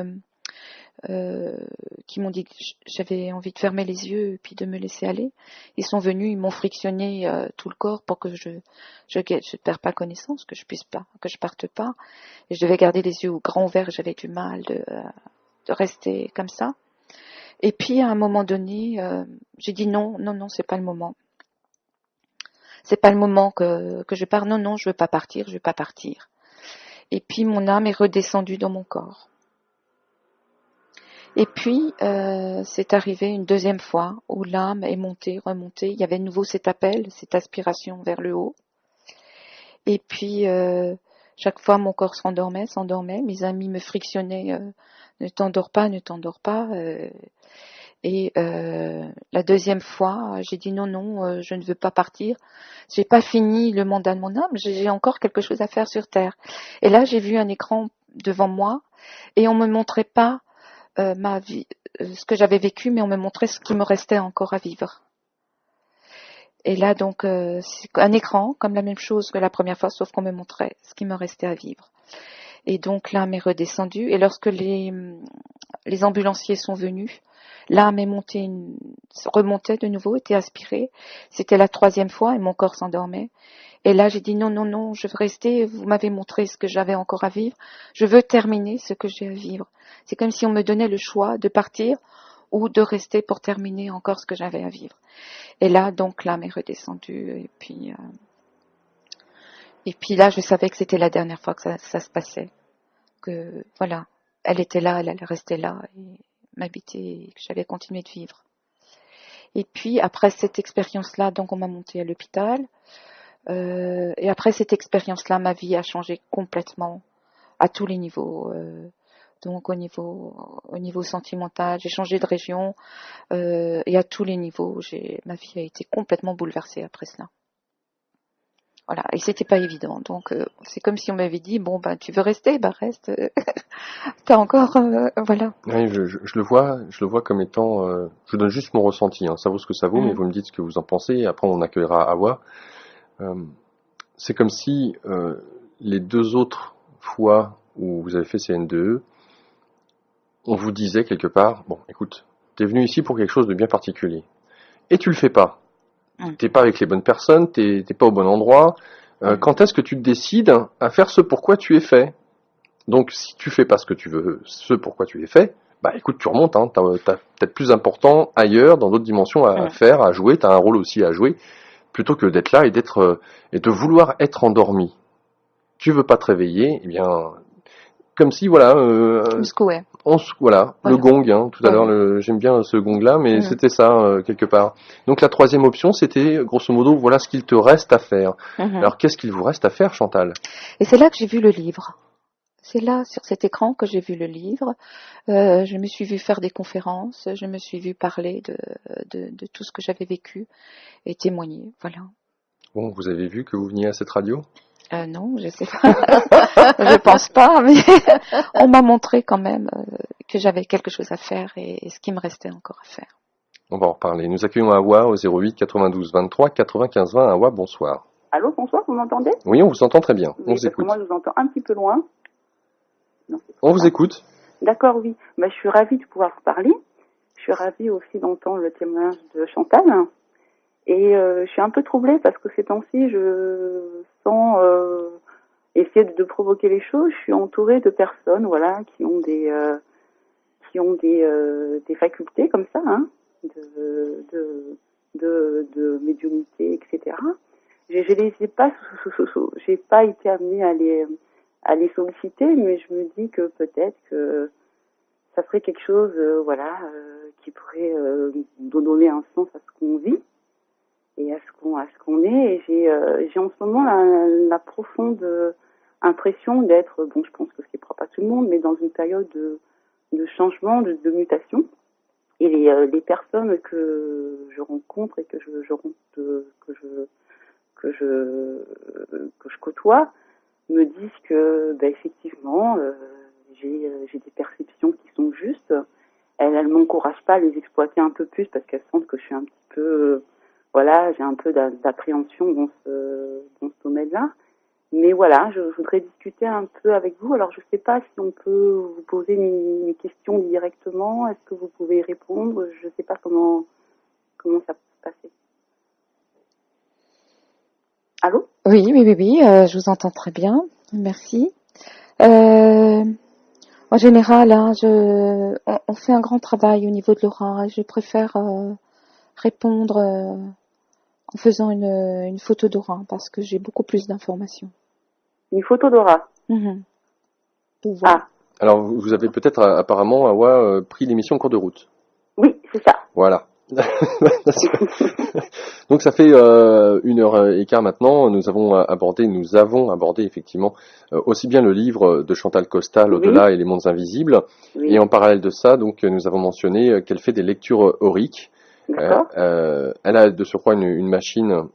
qui m'ont dit que j'avais envie de fermer les yeux et puis de me laisser aller. Ils sont venus, ils m'ont frictionné tout le corps pour que je ne perds pas connaissance, que je parte pas. Et je devais garder les yeux grands ouverts, j'avais du mal de rester comme ça. Et puis à un moment donné, j'ai dit non, c'est pas le moment. C'est pas le moment que je pars. Non, je veux pas partir. Et puis mon âme est redescendue dans mon corps. Et puis c'est arrivé une deuxième fois où l'âme est montée, remontée. Il y avait de nouveau cet appel, cette aspiration vers le haut. Et puis chaque fois mon corps s'endormait. Mes amis me frictionnaient. Ne t'endors pas. Et la deuxième fois, j'ai dit non, je ne veux pas partir. J'ai pas fini le mandat de mon âme. J'ai encore quelque chose à faire sur Terre. Et là, j'ai vu un écran devant moi et on me montrait pas ma vie, ce que j'avais vécu, mais on me montrait ce qui me restait encore à vivre. Et là, donc, c'est un écran, comme la même chose que la première fois, sauf qu'on me montrait ce qui me restait à vivre. Et donc, l'âme est redescendue. Et lorsque les ambulanciers sont venus, l'âme est remontait de nouveau, était aspirée. C'était la troisième fois et mon corps s'endormait. Et là, j'ai dit non, je veux rester. Vous m'avez montré ce que j'avais encore à vivre. Je veux terminer ce que j'ai à vivre. C'est comme si on me donnait le choix de partir ou de rester pour terminer encore ce que j'avais à vivre. Et là, donc, l'âme est redescendue. Et puis là, je savais que c'était la dernière fois que ça se passait. Que voilà, elle était là, elle allait rester là et m'habiter et que j'allais continuer de vivre. Et puis après cette expérience-là, donc on m'a monté à l'hôpital. Et après cette expérience-là, ma vie a changé complètement à tous les niveaux. Donc au niveau sentimental, j'ai changé de région et à tous les niveaux, ma vie a été complètement bouleversée après cela. Voilà, et c'était pas évident. Donc c'est comme si on m'avait dit bon ben tu veux rester, ben reste. T'as encore voilà. Oui, je le vois comme étant. Je donne juste mon ressenti. Hein, ça vaut ce que ça vaut, mais vous me dites ce que vous en pensez. Et après, on accueillera Awa. C'est comme si les deux autres fois où vous avez fait CN2E, on vous disait quelque part, bon, écoute, t'es venu ici pour quelque chose de bien particulier, et tu le fais pas. T'es pas avec les bonnes personnes, t'es pas au bon endroit. Quand est-ce que tu te décides à faire ce pourquoi tu es fait? Donc, si tu fais pas ce que tu veux, ce pourquoi tu es fait, bah écoute, tu remontes, hein, t'as peut-être plus important ailleurs, dans d'autres dimensions à faire, à jouer, t'as un rôle aussi à jouer, plutôt que d'être là et et de vouloir être endormi. Tu veux pas te réveiller, eh bien, comme si, voilà, Ouais. voilà, le gong, hein, tout à l'heure, j'aime bien ce gong-là, mais c'était ça, quelque part. Donc la troisième option, c'était, grosso modo, voilà ce qu'il te reste à faire. Alors, qu'est-ce qu'il vous reste à faire, Chantal? Et c'est là que j'ai vu le livre. C'est là, sur cet écran, que j'ai vu le livre. Je me suis vue faire des conférences, je me suis vue parler de tout ce que j'avais vécu et témoigner, voilà. Bon, vous avez vu que vous veniez à cette radio? Non, je sais pas. Je pense pas, mais on m'a montré quand même que j'avais quelque chose à faire et ce qui me restait encore à faire. On va en reparler. Nous accueillons Awa au 08 92 23 95 20. Awa, bonsoir. Allô, bonsoir, vous m'entendez? Oui, on vous entend très bien. Oui, on vous écoute. moi, je vous entends un petit peu loin. Non, on vous écoute. D'accord, oui. Je suis ravie de pouvoir vous parler. Je suis ravie aussi d'entendre le témoignage de Chantal. Et je suis un peu troublée parce que ces temps-ci, je sens essayer de provoquer les choses. Je suis entourée de personnes, voilà, qui ont des facultés comme ça, hein, de médiumnité, etc. J'ai pas été amenée à les solliciter, mais je me dis que peut-être que ça serait quelque chose, qui pourrait donner un sens à ce qu'on vit et à ce qu'on est. Et j'ai en ce moment la profonde impression d'être, bon, je pense que c'est propre à tout le monde, mais dans une période de changement, de mutation. Et les personnes que je rencontre et que je côtoie me disent que, effectivement, j'ai des perceptions qui sont justes. Elles m'encouragent pas à les exploiter un peu plus parce qu'elles sentent que je suis un petit peu, j'ai un peu d'appréhension dans ce domaine-là. Mais voilà, je voudrais discuter un peu avec vous. Alors, je sais pas si on peut vous poser une question directement. Est-ce que vous pouvez y répondre? Je sais pas comment ça peut se passer. Allô? Oui, je vous entends très bien. Merci. En général, hein, on fait un grand travail au niveau de l'aura. Je préfère répondre en faisant une photo d'aura parce que j'ai beaucoup plus d'informations. Une photo d'aura. Ah. Alors, vous avez peut-être apparemment, Awa, pris l'émission en cours de route. Oui, c'est ça. Voilà. Donc ça fait 1h15 maintenant. Nous avons abordé effectivement aussi bien le livre de Chantal Costa, L'au-delà et les mondes invisibles, et en parallèle de ça, donc nous avons mentionné qu'elle fait des lectures auriques. Elle a de surcroît une machine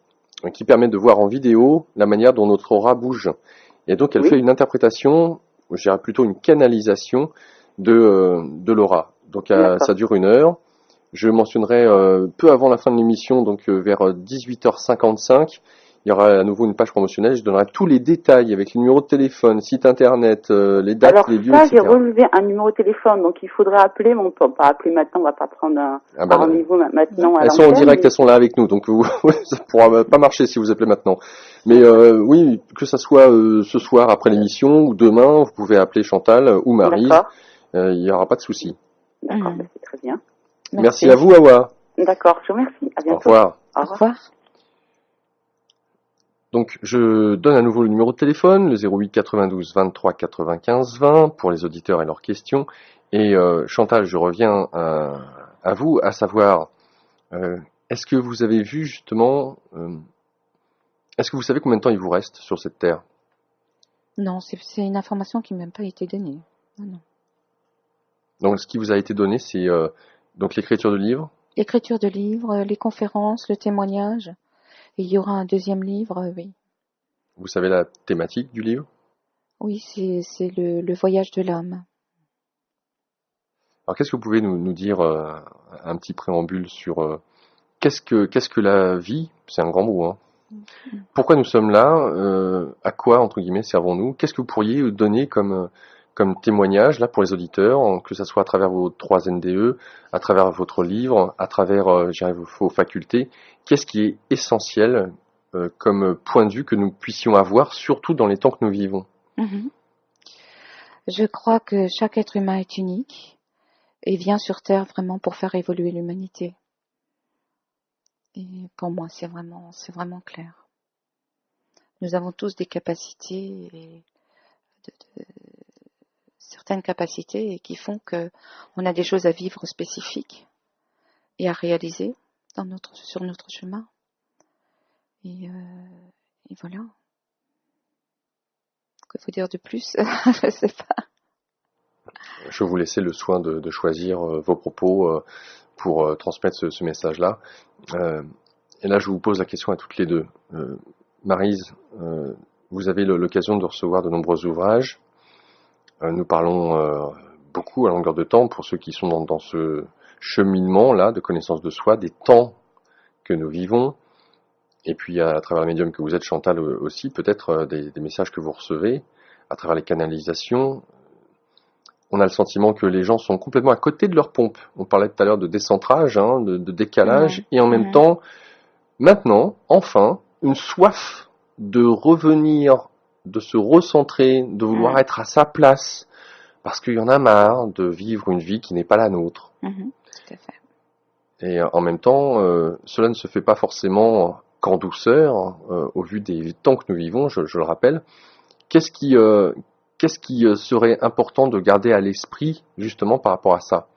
qui permet de voir en vidéo la manière dont notre aura bouge. Et donc elle fait une interprétation, je dirais plutôt une canalisation de l'aura. Donc ça dure 1 heure. Je mentionnerai peu avant la fin de l'émission, donc vers 18h55, il y aura à nouveau une page promotionnelle. Je donnerai tous les détails avec les numéros de téléphone, site internet, les dates, les lieux, etc. J'ai relevé un numéro de téléphone, donc il faudrait appeler, mais on ne peut pas appeler maintenant, on ne va pas prendre un rendez-vous maintenant. Elles sont en direct, elles sont là avec nous, donc ça ne pourra pas marcher si vous appelez maintenant. Mais oui, que ça soit ce soir après l'émission ou demain, vous pouvez appeler Chantal ou Maryse, il n'y aura pas de souci. D'accord, c'est très bien. Merci à vous, Awa. D'accord, je vous remercie. À bientôt. Au revoir. Au revoir. Donc, je donne à nouveau le numéro de téléphone, le 08 92 23 95 20, pour les auditeurs et leurs questions. Et Chantal, je reviens à vous, à savoir, est-ce que vous avez vu justement, est-ce que vous savez combien de temps il vous reste sur cette terre? Non, c'est une information qui m'a même pas été donnée. Non. Donc, ce qui vous a été donné, c'est donc l'écriture de livres? L'écriture de livres, les conférences, le témoignage. Et il y aura un deuxième livre, oui. Vous savez la thématique du livre? Oui, c'est le voyage de l'âme. Alors, qu'est-ce que vous pouvez nous dire, un petit préambule sur qu'est-ce que la vie? C'est un grand mot, hein. Pourquoi nous sommes là? À quoi, entre guillemets, servons-nous? Qu'est-ce que vous pourriez donner comme témoignage là pour les auditeurs, que ce soit à travers vos 3 NDE, à travers votre livre, à travers vos facultés? Qu'est-ce qui est essentiel comme point de vue que nous puissions avoir, surtout dans les temps que nous vivons? Mhm. Je crois que chaque être humain est unique et vient sur Terre vraiment pour faire évoluer l'humanité. Et pour moi, c'est vraiment clair. Nous avons tous des capacités, certaines capacités qui font que on a des choses à vivre spécifiques et à réaliser sur notre chemin. Et voilà. Que faut dire de plus? Je sais pas. Je vais vous laisser le soin de choisir vos propos pour transmettre ce message-là. Et là, je vous pose la question à toutes les deux. Maryse, vous avez l'occasion de recevoir de nombreux ouvrages. Nous parlons beaucoup à longueur de temps, pour ceux qui sont dans ce cheminement-là de connaissance de soi, des temps que nous vivons, et puis à travers le médium que vous êtes, Chantal, aussi, peut-être des messages que vous recevez, à travers les canalisations. On a le sentiment que les gens sont complètement à côté de leur pompe. On parlait tout à l'heure de décentrage, de décalage, et en même temps, maintenant, enfin, une soif de revenir, de se recentrer, de vouloir être à sa place, parce qu'il y en a marre de vivre une vie qui n'est pas la nôtre. Tout à fait. Et en même temps, cela ne se fait pas forcément qu'en douceur, au vu des temps que nous vivons, je le rappelle. Qu'est-ce qui serait important de garder à l'esprit, justement, par rapport à ça?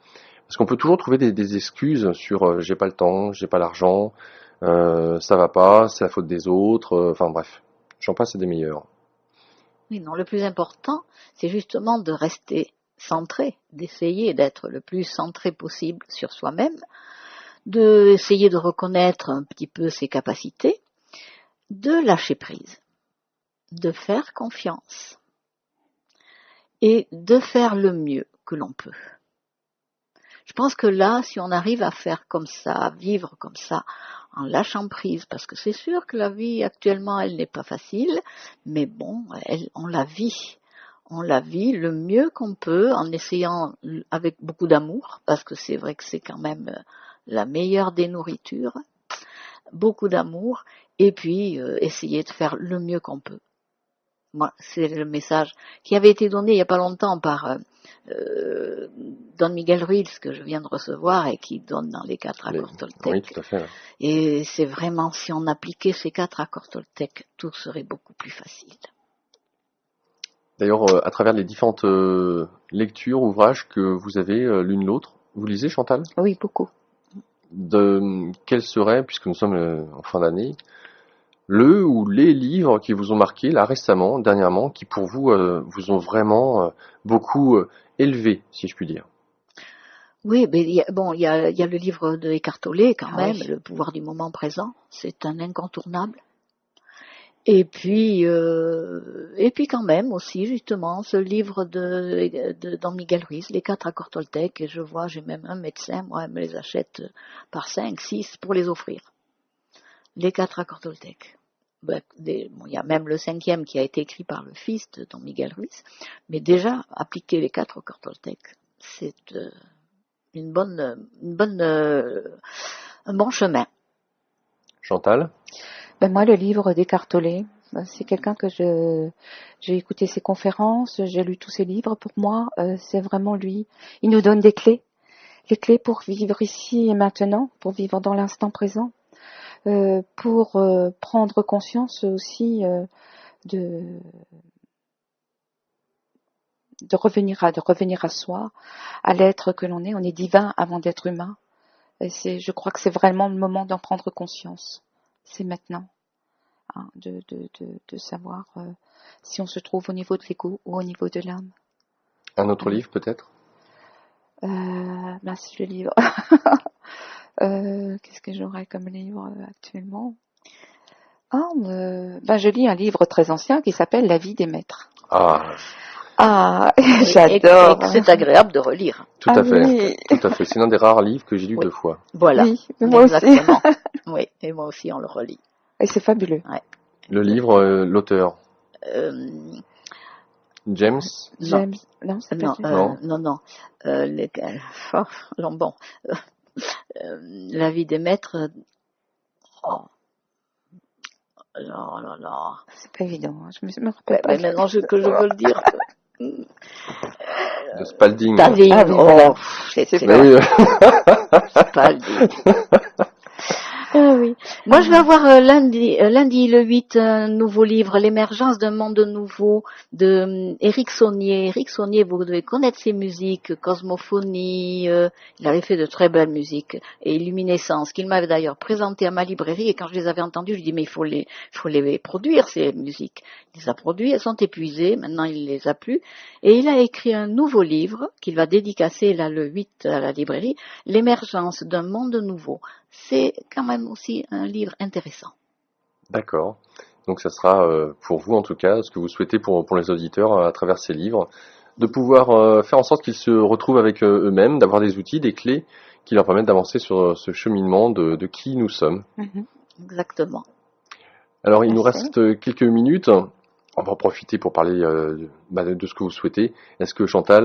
Parce qu'on peut toujours trouver des excuses sur j'ai pas le temps, j'ai pas l'argent, ça va pas, c'est la faute des autres, enfin bref, j'en passe et des meilleurs. Oui, non, le plus important, c'est justement de rester centré, d'essayer d'être le plus centré possible sur soi-même, d'essayer de reconnaître un petit peu ses capacités, de lâcher prise, de faire confiance et de faire le mieux que l'on peut. Je pense que là, si on arrive à faire comme ça, à vivre comme ça, en lâchant prise, parce que c'est sûr que la vie actuellement, elle n'est pas facile, mais bon, on la vit. On la vit le mieux qu'on peut en essayant avec beaucoup d'amour, parce que c'est vrai que c'est quand même la meilleure des nourritures, beaucoup d'amour, et puis essayer de faire le mieux qu'on peut. Moi, c'est le message qui avait été donné il n'y a pas longtemps par Don Miguel Ruiz, que je viens de recevoir et qui donne dans les 4 accords Toltec. Oui, tout à fait. Et c'est vraiment, si on appliquait ces 4 accords Toltec, tout serait beaucoup plus facile. D'ailleurs, à travers les différentes lectures, ouvrages que vous avez l'une l'autre, vous lisez, Chantal? Oui, beaucoup. Quel serait, puisque nous sommes en fin d'année, le ou les livres qui vous ont marqué, là, récemment, dernièrement, qui pour vous vous ont vraiment beaucoup élevé, si je puis dire? Oui, mais il y a le livre de Eckhart Tolle, quand même, oui. Le pouvoir du moment présent, c'est un incontournable. Et puis quand même aussi, justement, ce livre de Don Miguel Ruiz, Les 4 accords Toltec, et j'ai même un médecin, moi, elle me les achète par 5, 6 pour les offrir. Les 4 accords Toltec. Il y a même le 5e qui a été écrit par le fils de Don Miguel Ruiz, mais déjà, appliquer les 4 accords Toltec, c'est un bon chemin. Chantal? Moi, le livre d'Eckhart Tolle, c'est quelqu'un que j'ai écouté ses conférences, j'ai lu tous ses livres. Pour moi, c'est vraiment lui. Il nous donne des clés, les clés pour vivre ici et maintenant, pour vivre dans l'instant présent, pour prendre conscience aussi de revenir à soi, à l'être que l'on est. On est divin avant d'être humain. Et je crois que c'est vraiment le moment d'en prendre conscience. C'est maintenant. De savoir si on se trouve au niveau de l'ego ou au niveau de l'âme. Un autre livre peut-être? C'est le livre. Qu'est-ce que j'aurais comme livre actuellement? Je lis un livre très ancien qui s'appelle La vie des maîtres. J'adore. Et c'est agréable de relire. Tout à fait. Oui. Tout à fait. C'est l'un des rares livres que j'ai lu 2 fois. Voilà. Oui, moi exactement. aussi. Oui, et moi aussi on le relit. Et c'est fabuleux. Ouais. Le livre, l'auteur? James? Non, c'est pas Non. Bon. La vie des maîtres. Non, non, non. C'est pas évident, hein. Je me rappelle pas. Mais maintenant que je veux le dire. De Spalding. David, Ah oui, voilà. c'était Mais oui, Spalding. Ah oui. Moi, je vais avoir lundi le 8, un nouveau livre, L'émergence d'un monde nouveau, de Éric Saunier. Éric Saunier, vous devez connaître ses musiques, Cosmophonie, il avait fait de très belles musiques, et Luminescence, qu'il m'avait d'ailleurs présenté à ma librairie, et quand je les avais entendues, je lui dis, mais il faut les produire, ces musiques. Il les a produites, elles sont épuisées, maintenant il les a plus, et il a écrit un nouveau livre, qu'il va dédicacer là le 8 à la librairie, L'émergence d'un monde nouveau. C'est quand même aussi un livre intéressant. d'accord. Donc ça sera pour vous en tout cas, ce que vous souhaitez pour les auditeurs à travers ces livres, de pouvoir faire en sorte qu'ils se retrouvent avec eux-mêmes, d'avoir des outils, des clés qui leur permettent d'avancer sur ce cheminement de qui nous sommes. Mhm. Exactement. Alors il nous Merci. reste quelques minutes. On va en profiter pour parler de ce que vous souhaitez. Est-ce que Chantal,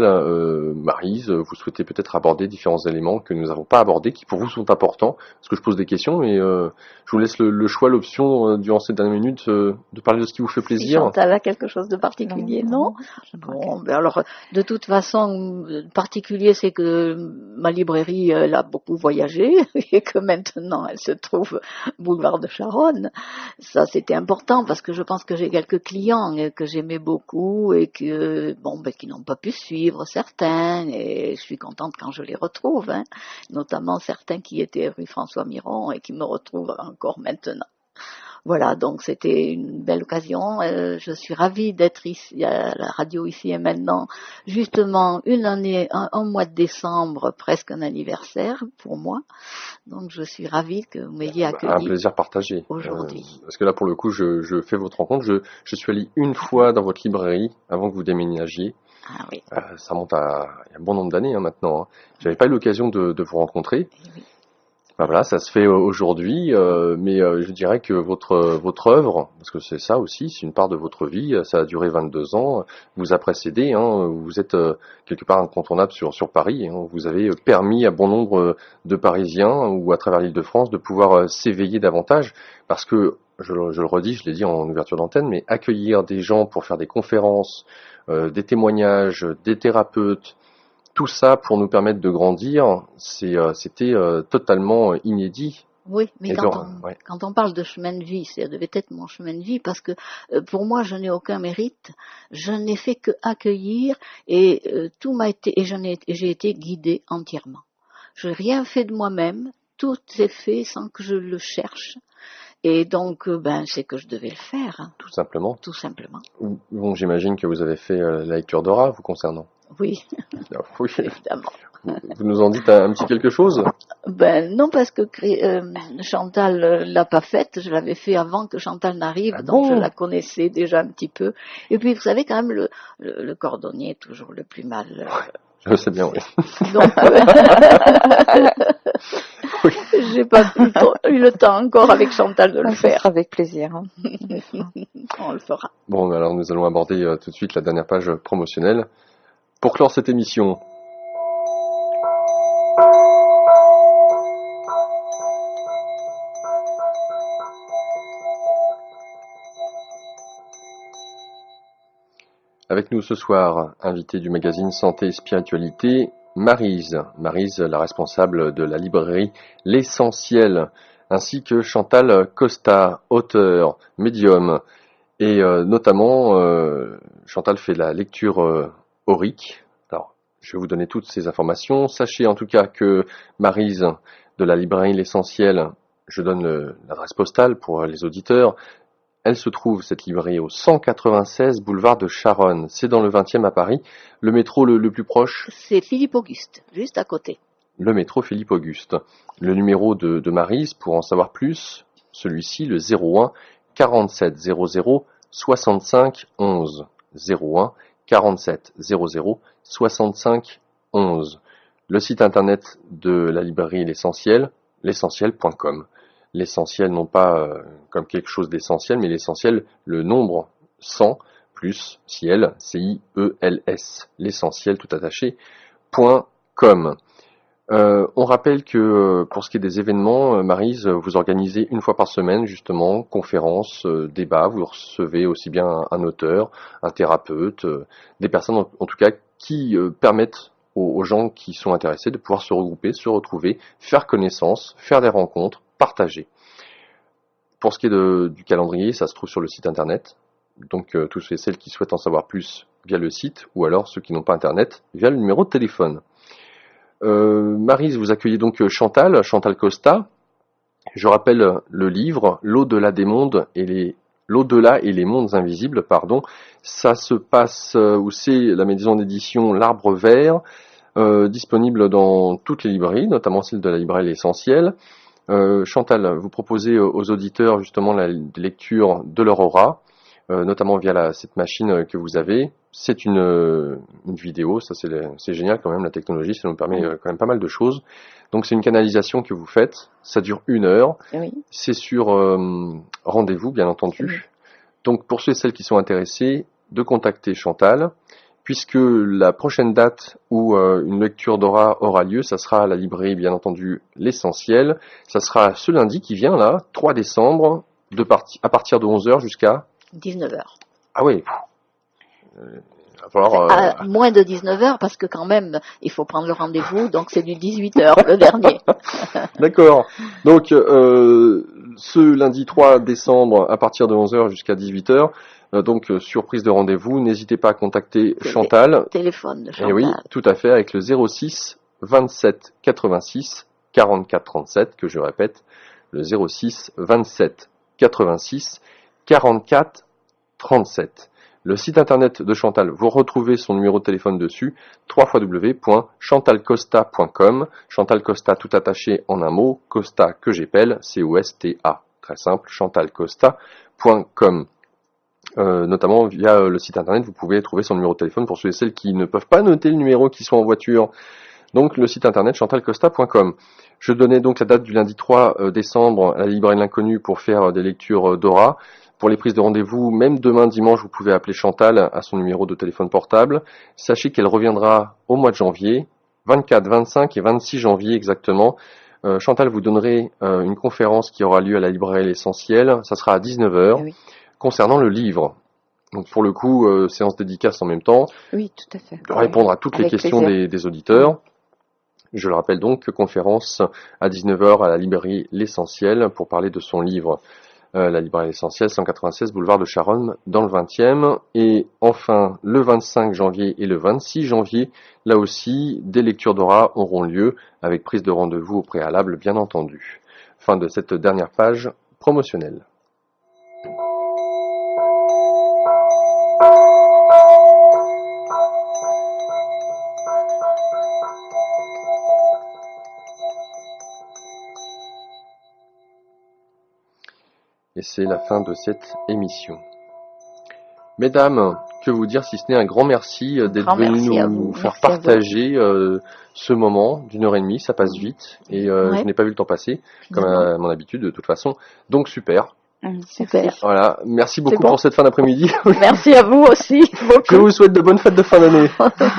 Maryse, vous souhaitez peut-être aborder différents éléments que nous n'avons pas abordés, qui pour vous sont importants? Parce que je pose des questions, mais je vous laisse le choix, l'option, durant ces dernières minutes, de parler de ce qui vous fait Si plaisir. Chantal a quelque chose de particulier, non? je crois Bon, ben alors, de toute façon, particulier, c'est que ma librairie, elle a beaucoup voyagé et que maintenant, elle se trouve boulevard de Charonne. Ça, c'était important parce que je pense que j'ai quelques clients que j'aimais beaucoup et que, bon, ben, qui n'ont pas pu suivre certains, et je suis contente quand je les retrouve, hein, notamment certains qui étaient rue François Miron et qui me retrouvent encore maintenant. Voilà, donc c'était une belle occasion. Je suis ravie d'être ici à la radio ici et maintenant. Justement, une année, un mois de décembre, presque un anniversaire pour moi. Donc je suis ravie que vous m'ayez Un accueilli plaisir partagé. aujourd'hui. Parce que là, pour le coup, je fais votre rencontre. Je suis allé une fois dans votre librairie avant que vous déménagiez. Ah oui, Ça remonte à il y a un bon nombre d'années maintenant. Hein. J'avais pas eu l'occasion de vous rencontrer. oui. Ben voilà, ça se fait aujourd'hui, mais je dirais que votre œuvre, parce que c'est ça aussi, c'est une part de votre vie, ça a duré 22 ans, vous a précédé, hein, vous êtes quelque part incontournable sur Paris, hein, vous avez permis à bon nombre de Parisiens ou à travers l'Île-de-France de pouvoir s'éveiller davantage, parce que, je le redis, je l'ai dit en ouverture d'antenne, mais accueillir des gens pour faire des conférences, des témoignages, des thérapeutes, tout ça pour nous permettre de grandir, c'était totalement inédit. Oui, mais Et ouais. quand on parle de chemin de vie, ça devait être mon chemin de vie parce que pour moi, je n'ai aucun mérite. Je n'ai fait que accueillir et tout m'a été et j'ai été guidée entièrement. Je n'ai rien fait de moi-même. Tout est fait sans que je le cherche. Et donc, c'est que je devais le faire, hein, Tout simplement. tout simplement. Bon, j'imagine que vous avez fait la lecture d'Aura vous concernant. Oui, Oui. évidemment. Vous nous en dites un petit quelque chose? Non, parce que Chantal l'a pas faite. Je l'avais fait avant que Chantal n'arrive, Ah donc je bon? la connaissais déjà un petit peu. Et puis, vous savez, quand même, le cordonnier est toujours le plus mal. Je sais bien, oui. Donc, j'ai pas eu le temps encore avec Chantal de le Ça faire. sera avec plaisir. Hein. On le fera. Bon, alors nous allons aborder tout de suite la dernière page promotionnelle. Pour clore cette émission, avec nous ce soir, invité du magazine Santé et Spiritualité, Maryse, la responsable de la librairie L'Essentiel, ainsi que Chantal Costa, auteur, médium, et notamment Chantal fait la lecture aurique. Alors, je vais vous donner toutes ces informations. Sachez en tout cas que Maryse de la librairie L'Essentiel, je donne l'adresse postale pour les auditeurs. Elle se trouve, cette librairie, au 196 boulevard de Charonne. C'est dans le 20e à Paris. Le métro le plus proche, C'est Philippe Auguste, juste à côté. le métro Philippe Auguste. Le numéro de Maryse, pour en savoir plus, celui-ci, le 01 47 00 65 11. 01 47 00 65 11. Le site internet de la librairie L'Essentiel, l'essentiel.com. L'essentiel non pas comme quelque chose d'essentiel, mais l'essentiel, le nombre 100 plus ciel, CIELS, l'essentiel tout attaché, .com. On rappelle que pour ce qui est des événements, Maryse, vous organisez une fois par semaine justement conférences, débats. Vous recevez aussi bien un auteur, un thérapeute, des personnes en tout cas qui permettent aux gens qui sont intéressés de pouvoir se regrouper, se retrouver, faire connaissance, faire des rencontres, partager. Pour ce qui est du calendrier, ça se trouve sur le site internet. Donc tous ceux et celles qui souhaitent en savoir plus via le site, ou alors ceux qui n'ont pas internet via le numéro de téléphone. Maryse, vous accueillez donc Chantal Costa. Je rappelle le livre L'au-delà des mondes et l'au-delà et les mondes invisibles, pardon. Ça se passe où c'est la maison d'édition L'Arbre Vert, disponible dans toutes les librairies, notamment celle de la librairie L'Essentiel. Chantal, vous proposez aux auditeurs justement la lecture de leur aura, notamment via cette machine que vous avez. C'est une vidéo, ça c'est génial quand même, la technologie, ça nous permet quand même pas mal de choses. Donc c'est une canalisation que vous faites, ça dure 1 heure, Oui. c'est sur rendez-vous bien entendu. Oui. Donc pour ceux et celles qui sont intéressés, de contacter Chantal, puisque la prochaine date où une lecture d'aura aura lieu, ça sera à la librairie bien entendu L'Essentiel, ça sera ce lundi qui vient là, 3 décembre, à partir de 11h jusqu'à 19h. Ah oui. Il va falloir, Moins de 19h parce que quand même, il faut prendre le rendez-vous, donc c'est du 18h le dernier. D'accord. Donc ce lundi 3 décembre à partir de 11h jusqu'à 18h, donc surprise de rendez-vous, n'hésitez pas à contacter Chantal. Téléphone de Chantal. Et oui, tout à fait, avec le 06 27 86 44 37, que je répète, le 06 27 86 44 37. Le site internet de Chantal, vous retrouvez son numéro de téléphone dessus, www.chantalcosta.com. Chantal Costa tout attaché en un mot, Costa que j'appelle, C-O-S-T-A. Très simple, chantalcosta.com. Notamment via le site internet, vous pouvez trouver son numéro de téléphone pour ceux et celles qui ne peuvent pas noter le numéro, qui sont en voiture. Donc le site internet chantalcosta.com. Je donnais donc la date du lundi 3 décembre à la librairie de l'Inconnu pour faire des lectures d'aura. Pour les prises de rendez-vous, même demain dimanche, vous pouvez appeler Chantal à son numéro de téléphone portable. Sachez qu'elle reviendra au mois de janvier, 24, 25 et 26 janvier exactement. Chantal, vous donnerez une conférence qui aura lieu à la librairie L'Essentiel. Ça sera à 19h, Oui. concernant le livre. Donc pour le coup, séance dédicace en même temps. Oui, tout à fait. De répondre à toutes les Avec questions plaisir. des auditeurs. Je le rappelle donc, conférence à 19h à la librairie L'Essentiel pour parler de son livre. La librairie L'Essentiel, 196 boulevard de Charonne, dans le 20e. Et enfin, le 25 janvier et le 26 janvier, là aussi, des lectures d'aura auront lieu, avec prise de rendez-vous au préalable, bien entendu. Fin de cette dernière page promotionnelle. Et c'est la fin de cette émission. Mesdames, que vous dire si ce n'est un grand merci d'être Grand venues merci à nous vous. faire Merci à vous. partager ce moment d'1h30, ça passe vite et Ouais. je n'ai pas vu le temps passer, comme à mon habitude de toute façon. Donc super. Super. Merci. Voilà, merci beaucoup bon. pour cette fin d'après-midi. Merci à vous aussi Je beaucoup. vous souhaite de bonnes fêtes de fin d'année.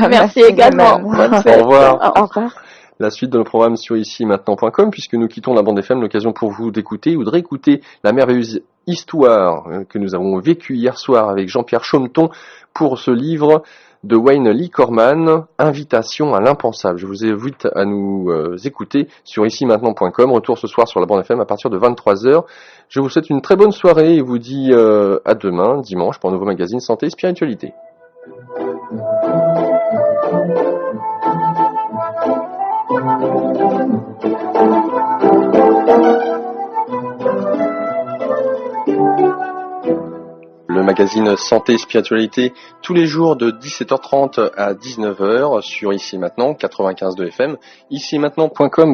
Merci également. de même. Bonne fête. Au revoir. Au revoir. La suite de nos programmes sur ici-maintenant.com, puisque nous quittons la bande FM, l'occasion pour vous d'écouter ou de réécouter la merveilleuse histoire que nous avons vécue hier soir avec Jean-Pierre Chaumeton pour ce livre de Wayne Lee Corman, Invitation à l'impensable. Je vous invite à nous écouter sur ici-maintenant.com. Retour ce soir sur la bande FM à partir de 23h. Je vous souhaite une très bonne soirée et vous dis à demain, dimanche, pour un nouveau magazine Santé et Spiritualité. Le magazine Santé et Spiritualité tous les jours de 17h30 à 19h sur Ici et Maintenant 95.2 FM, ici-maintenant.com.